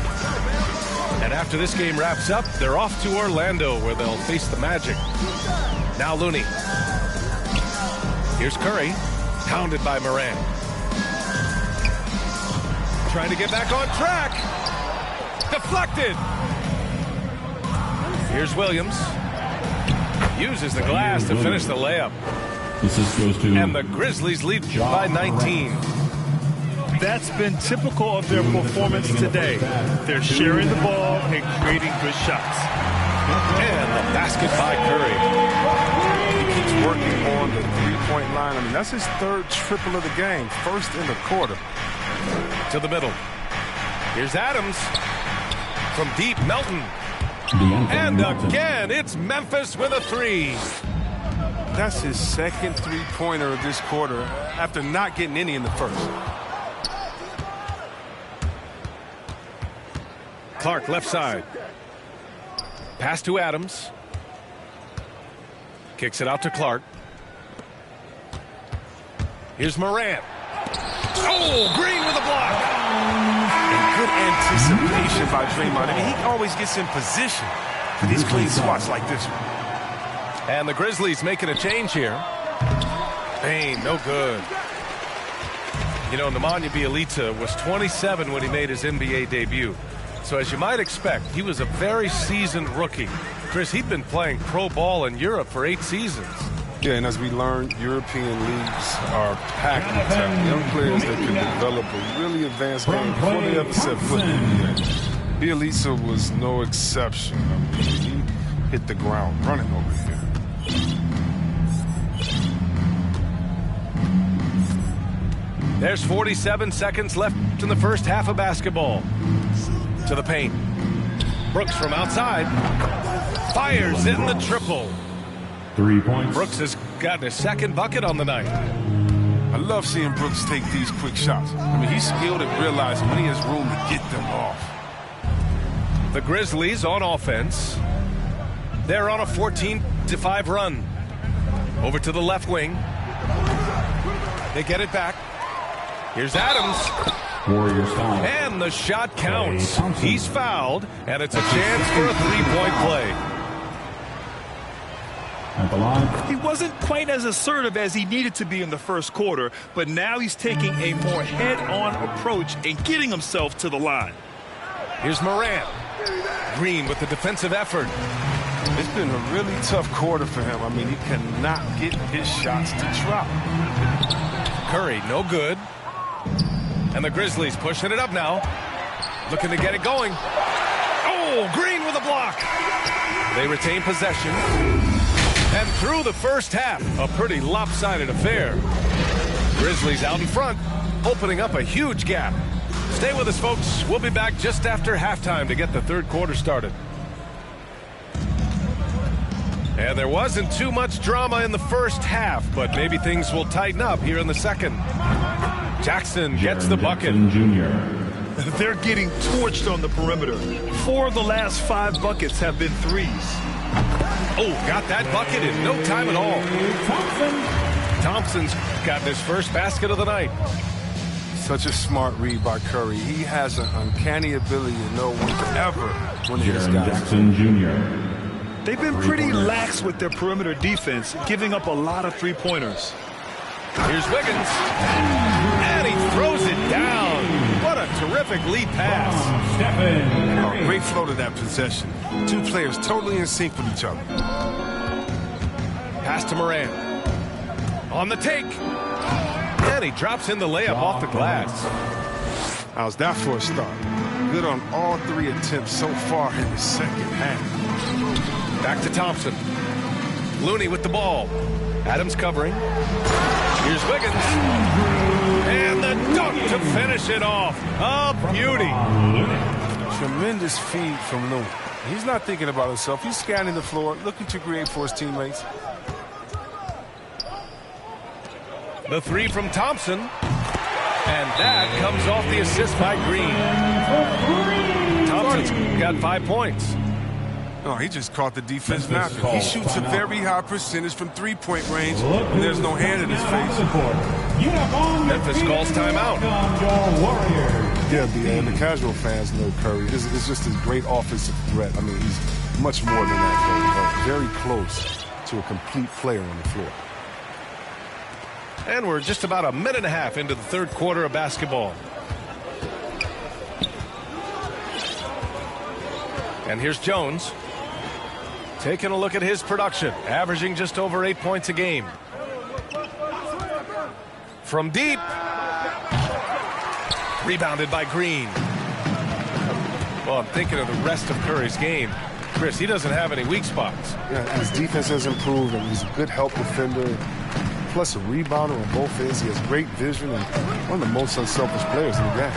And after this game wraps up, they're off to Orlando where they'll face the Magic. Now Looney. Here's Curry. Pounded by Morant. Trying to get back on track. Deflected. Here's Williams. Uses the glass to finish the layup. And the Grizzlies lead by 19. That's been typical of their performance today. They're sharing the ball and creating good shots. And the basket by Curry. He keeps working on the three-point line. I mean, that's his 3rd triple of the game. First in the quarter. To the middle. Here's Adams. From deep, Melton. And again, it's Memphis with a 3. That's his 2nd three-pointer of this quarter after not getting any in the first. Clark left side. Pass to Adams. Kicks it out to Clark. Here's Morant. Oh, Green with a block. And good anticipation by Draymond. I mean, he always gets in position for these clean spots like this one. And the Grizzlies making a change here. Bain, no good. You know, Nemanja Bjelica was 27 when he made his NBA debut. So as you might expect, he was a very seasoned rookie. Chris, he'd been playing pro ball in Europe for 8 seasons. Yeah, and as we learned, European leagues are packed with young players that can develop a really advanced game before they ever set foot in the NBA. Bjelica was no exception. I mean, he hit the ground running over here. There's 47 seconds left in the first half of basketball. To the paint. Brooks from outside. Fires in the triple. 3 points. Brooks has gotten his second bucket on the night. I love seeing Brooks take these quick shots. I mean, he's skilled at realizing when he has room to get them off. The Grizzlies on offense. They're on a 14-5 run. Over to the left wing. They get it back. Here's Adams. Warriors foul. And the shot counts. He's fouled, and it's a chance for a three-point play. At the line. He wasn't quite as assertive as he needed to be in the first quarter, but now he's taking a more head-on approach and getting himself to the line. Here's Morant. Green with the defensive effort. It's been a really tough quarter for him. I mean, he cannot get his shots to drop. Curry, no good. And the Grizzlies pushing it up now. Looking to get it going. Oh, Green with a block. They retain possession. And through the first half, a pretty lopsided affair. Grizzlies out in front, opening up a huge gap. Stay with us, folks. We'll be back just after halftime to get the third quarter started. And there wasn't too much drama in the first half, but maybe things will tighten up here in the second. Jackson gets the bucket. Jr. They're getting torched on the perimeter. 4 of the last 5 buckets have been threes. Oh, got that bucket in no time at all. Thompson's got his first basket of the night. Such a smart read by Curry. He has an uncanny ability to know whenever one of his guys. Jackson Jr. They've been pretty lax with their perimeter defense, giving up a lot of three-pointers. Here's Wiggins. And he throws it down. What a terrific lead pass. Oh, great flow to that possession. Two players totally in sync with each other. Pass to Morant. On the take. And he drops in the layup off the glass. How's that for a start? Good on all 3 attempts so far in the second half. Back to Thompson. Looney with the ball. Adams covering. Here's Wiggins. And the dunk to finish it off. A beauty. Tremendous feed from Looney. He's not thinking about himself. He's scanning the floor, looking to create for his teammates. The 3 from Thompson. And that comes off the assist by Green. Thompson's got 5 points. No, he just caught the defense napping. He shoots a very high percentage from three-point range, and there's no hand in his face. Memphis calls timeout. Yeah, the casual fans know Curry. It's just a great offensive threat. I mean, he's much more than that, though. Very close to a complete player on the floor. And we're just about a minute and a half into the third quarter of basketball. And here's Jones. Taking a look at his production, averaging just over 8 points a game. From deep. Rebounded by Green. Well, I'm thinking of the rest of Curry's game. Chris, he doesn't have any weak spots. Yeah, his defense has improved, and he's a good help defender, plus a rebounder on both ends. He has great vision and one of the most unselfish players in the game.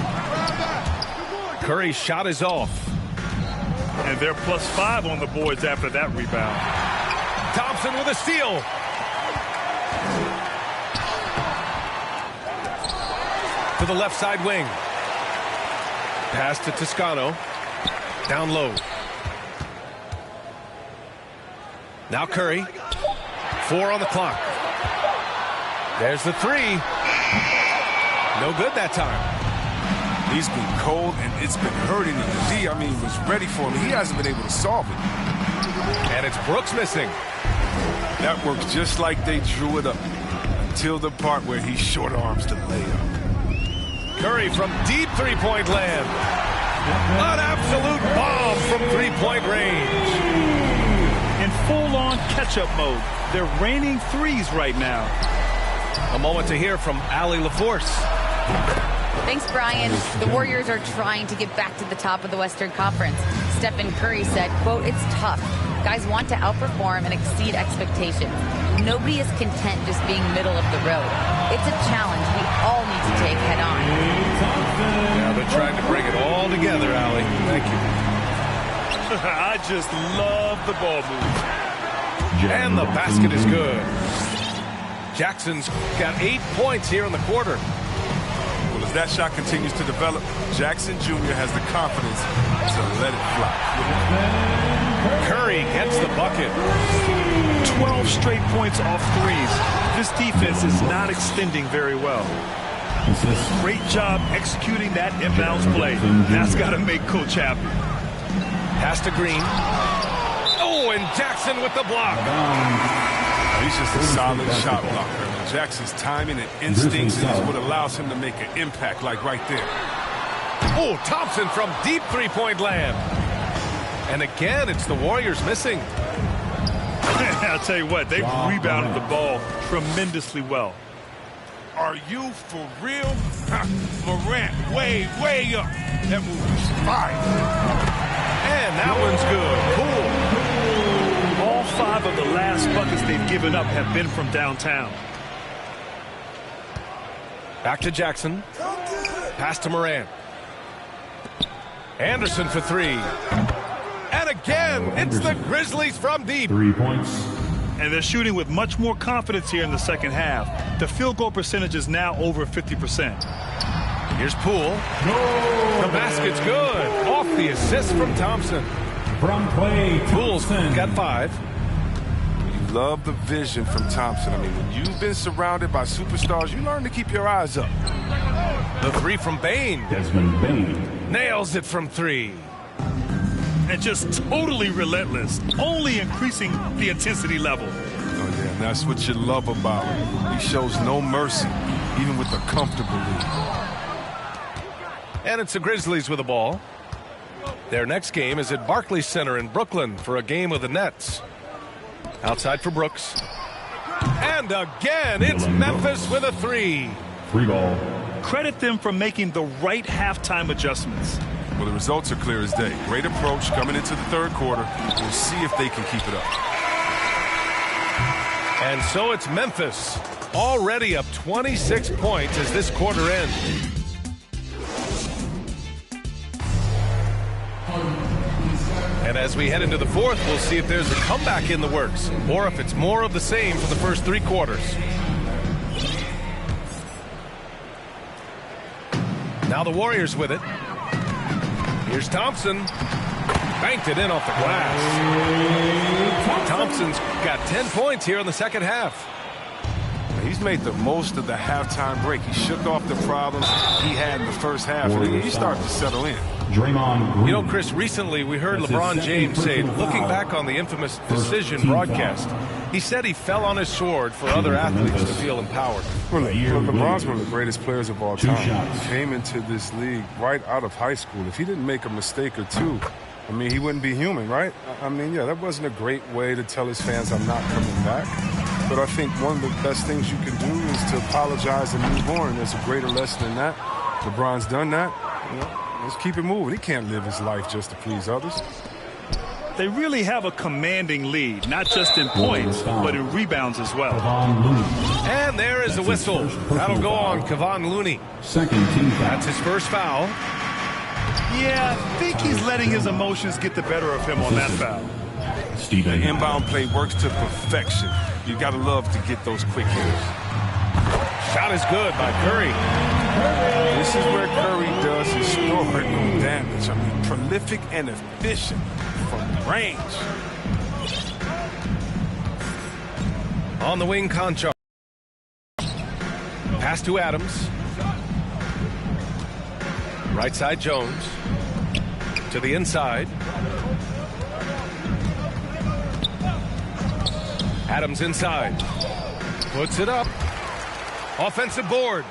Curry's shot is off. And they're +5 on the boards after that rebound. Thompson with a steal. To the left side wing. Pass to Toscano. Down low. Now Curry. 4 on the clock. There's the 3. No good that time. He's been cold, and it's been hurting him. The D, I mean, was ready for him. He hasn't been able to solve it. And it's Brooks missing. That works just like they drew it up until the part where he short arms the layup. Curry from deep three-point land. An absolute bomb from three-point range. In full-on catch-up mode. They're raining threes right now. A moment to hear from Allie LaForce. Thanks, Brian. The Warriors are trying to get back to the top of the Western Conference. Stephen Curry said, quote, "It's tough. Guys want to outperform and exceed expectations. Nobody is content just being middle of the road. It's a challenge we all need to take head on." Yeah, they're trying to bring it all together, Allie. Thank you. I just love the ball move. And the basket is good. Jackson's got 8 points here in the quarter. Well, as that shot continues to develop, Jackson Jr. has the confidence to let it fly. Curry gets the bucket. 12 straight points off threes. This defense is not extending very well. Great job executing that inbounds play. That's got to make Coach happy. Pass to Green. Oh, and Jackson with the block. He's just a solid shot blocker. Jackson's timing and instincts is what allows him to make an impact, like right there. Oh, Thompson from deep three-point land. And again, it's the Warriors missing. I'll tell you what, they've rebounded the ball tremendously well. Are you for real? Morant, way up. That move is fire. And that one's good. Cool. All 5 of the last buckets they've given up have been from downtown. Back to Jackson. Pass to Morant. Anderson for 3. And again, it's the Grizzlies from deep. 3 points. And they're shooting with much more confidence here in the second half. The field goal percentage is now over 50%. Here's Poole. The basket's good. Off the assist from Thompson. From play, Poole's got 5. You love the vision from Thompson. I mean, when you've been surrounded by superstars, you learn to keep your eyes up. The 3 from Bane. Desmond Bane. Nails it from 3. And just totally relentless, only increasing the intensity level. Oh, yeah, and that's what you love about him. He shows no mercy, even with a comfortable lead. And it's the Grizzlies with the ball. Their next game is at Barclays Center in Brooklyn for a game with the Nets. Outside for Brooks. And again, it's Memphis with a 3. 3 ball. Credit them for making the right halftime adjustments. Well, the results are clear as day. Great approach coming into the third quarter. We'll see if they can keep it up. And so it's Memphis, already up 26 points as this quarter ends. And as we head into the fourth, we'll see if there's a comeback in the works, or if it's more of the same for the first 3 quarters. Now the Warriors with it. Here's Thompson. Banked it in off the glass. Thompson's got 10 points here in the second half. He's made the most of the halftime break. He shook off the problems he had in the first half, and he started to settle in. Draymond Green. You know, Chris, recently we heard LeBron James say, looking back on the infamous decision broadcast, he said he fell on his sword for other athletes to feel empowered. Well, LeBron's one of the greatest players of all time. He came into this league right out of high school. If he didn't make a mistake or two, I mean, he wouldn't be human, right? I mean, yeah, that wasn't a great way to tell his fans, I'm not coming back. But I think one of the best things you can do is to apologize and move on. There's a greater lesson than that. LeBron's done that. You know, let's keep it moving. He can't live his life just to please others. They really have a commanding lead, not just in points, but in rebounds as well. And there is the whistle. That'll go on Kevon Looney. Second team foul. That's his first foul. Yeah, I think he's letting his emotions get the better of him on that foul. The inbound play works to perfection. You got to love to get those quick hitters. Shot is good by Curry. This is where Curry does historical damage. I mean, prolific and efficient from range. On the wing, Conchar. Pass to Adams. Right side, Jones. To the inside. Adams inside. Puts it up. Offensive board.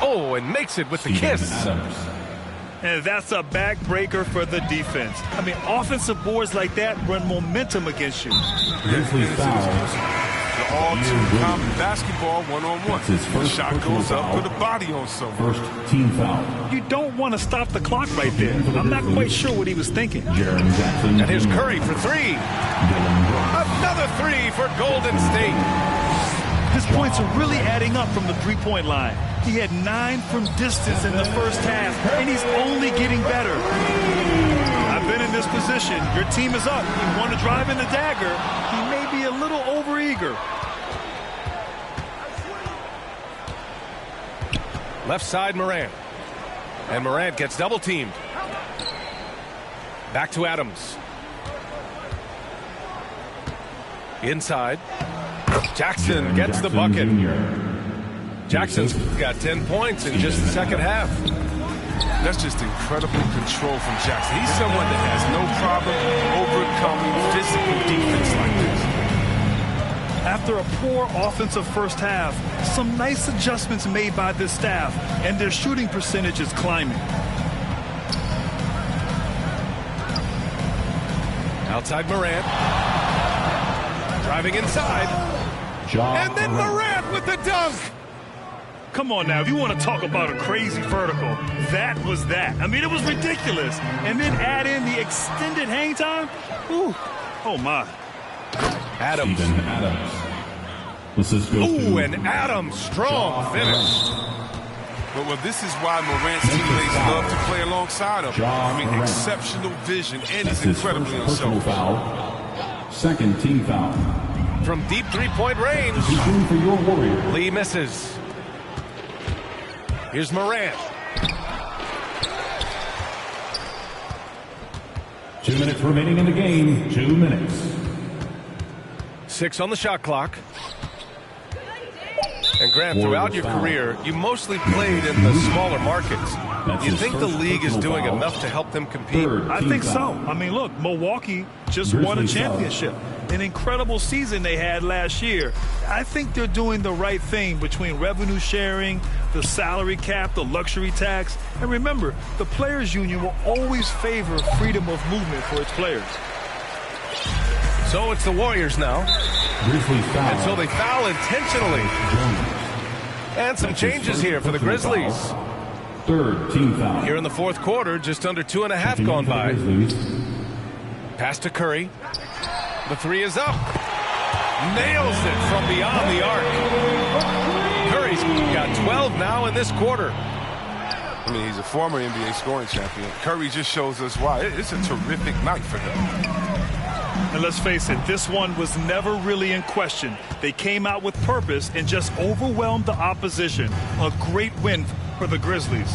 Oh, and makes it with the kiss. And that's a backbreaker for the defense. I mean, offensive boards like that run momentum against you. Grizzlies fouls. The all-too-common basketball one-on-one. The shot goes up with a body on someone. First team foul. You don't want to stop the clock right there. I'm not quite sure what he was thinking. Jaren Jackson. And here's Curry for 3. Another 3 for Golden State. His points are really adding up from the three-point line. He had 9 from distance in the first half, and he's only getting better. I been in this position. Your team is up. You want to drive in the dagger. He may be a little overeager. Left side, Morant. And Morant gets double-teamed. Back to Adams. Inside. Jackson gets the bucket. Jackson's got 10 points in just the second half. That's just incredible control from Jackson. He's someone that has no problem overcoming physical defense like this. After a poor offensive first half, some nice adjustments made by this staff, and their shooting percentage is climbing. Outside Morant. Driving inside. And then Morant with the dunk. Come on now, if you want to talk about a crazy vertical, that was that. I mean, it was ridiculous. And then add in the extended hang time. Ooh, oh my. Adams. Steven Adams. This is Ooh, and Adams, strong finish. Well, this is why Morant's teammates love to play alongside him. I mean, Morant. exceptional vision, and he's His incredibly first personal unselfish. foul. Second team foul. From deep three-point range. This is room for your Warriors. Lee misses. Here's Morant. 2 minutes remaining in the game. 2 minutes. 6 on the shot clock. And Grant, throughout your career, you mostly played in the smaller markets. You think the league is doing enough to help them compete? I think so. I mean, look, Milwaukee just won a championship. An incredible season they had last year. I think they're doing the right thing between revenue sharing, the salary cap, the luxury tax. And remember, the players' union will always favor freedom of movement for its players. So it's the Warriors now. Grizzlies foul. And so they foul intentionally. And some changes here for the Grizzlies. Third team foul. Here in the fourth quarter, just under 2.5 gone by. Pass to Curry. The three is up. Nails it from beyond the arc. Curry's got 12 now in this quarter. I mean, he's a former NBA scoring champion. Curry just shows us why. It's a terrific night for him. And let's face it, this one was never really in question. They came out with purpose and just overwhelmed the opposition. A great win for the Grizzlies.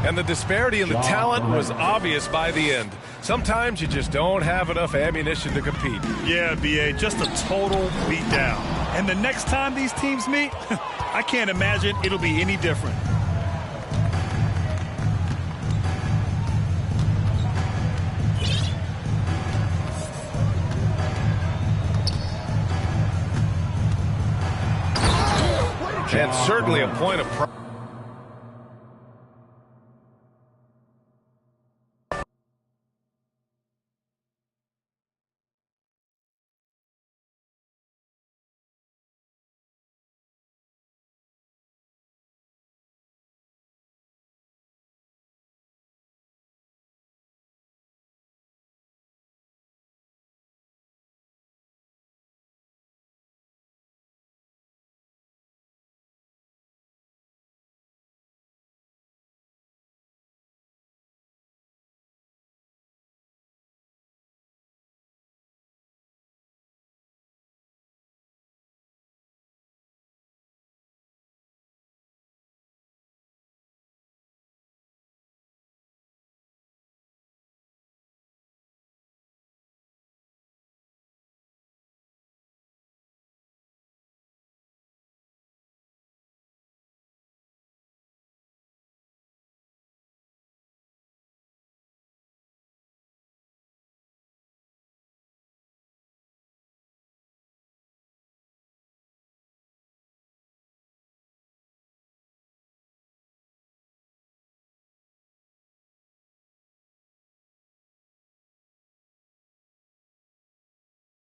And the disparity in the talent was obvious by the end. Sometimes you just don't have enough ammunition to compete. Yeah, B.A., just a total beatdown. And the next time these teams meet, I can't imagine it'll be any different. And certainly a point of pride.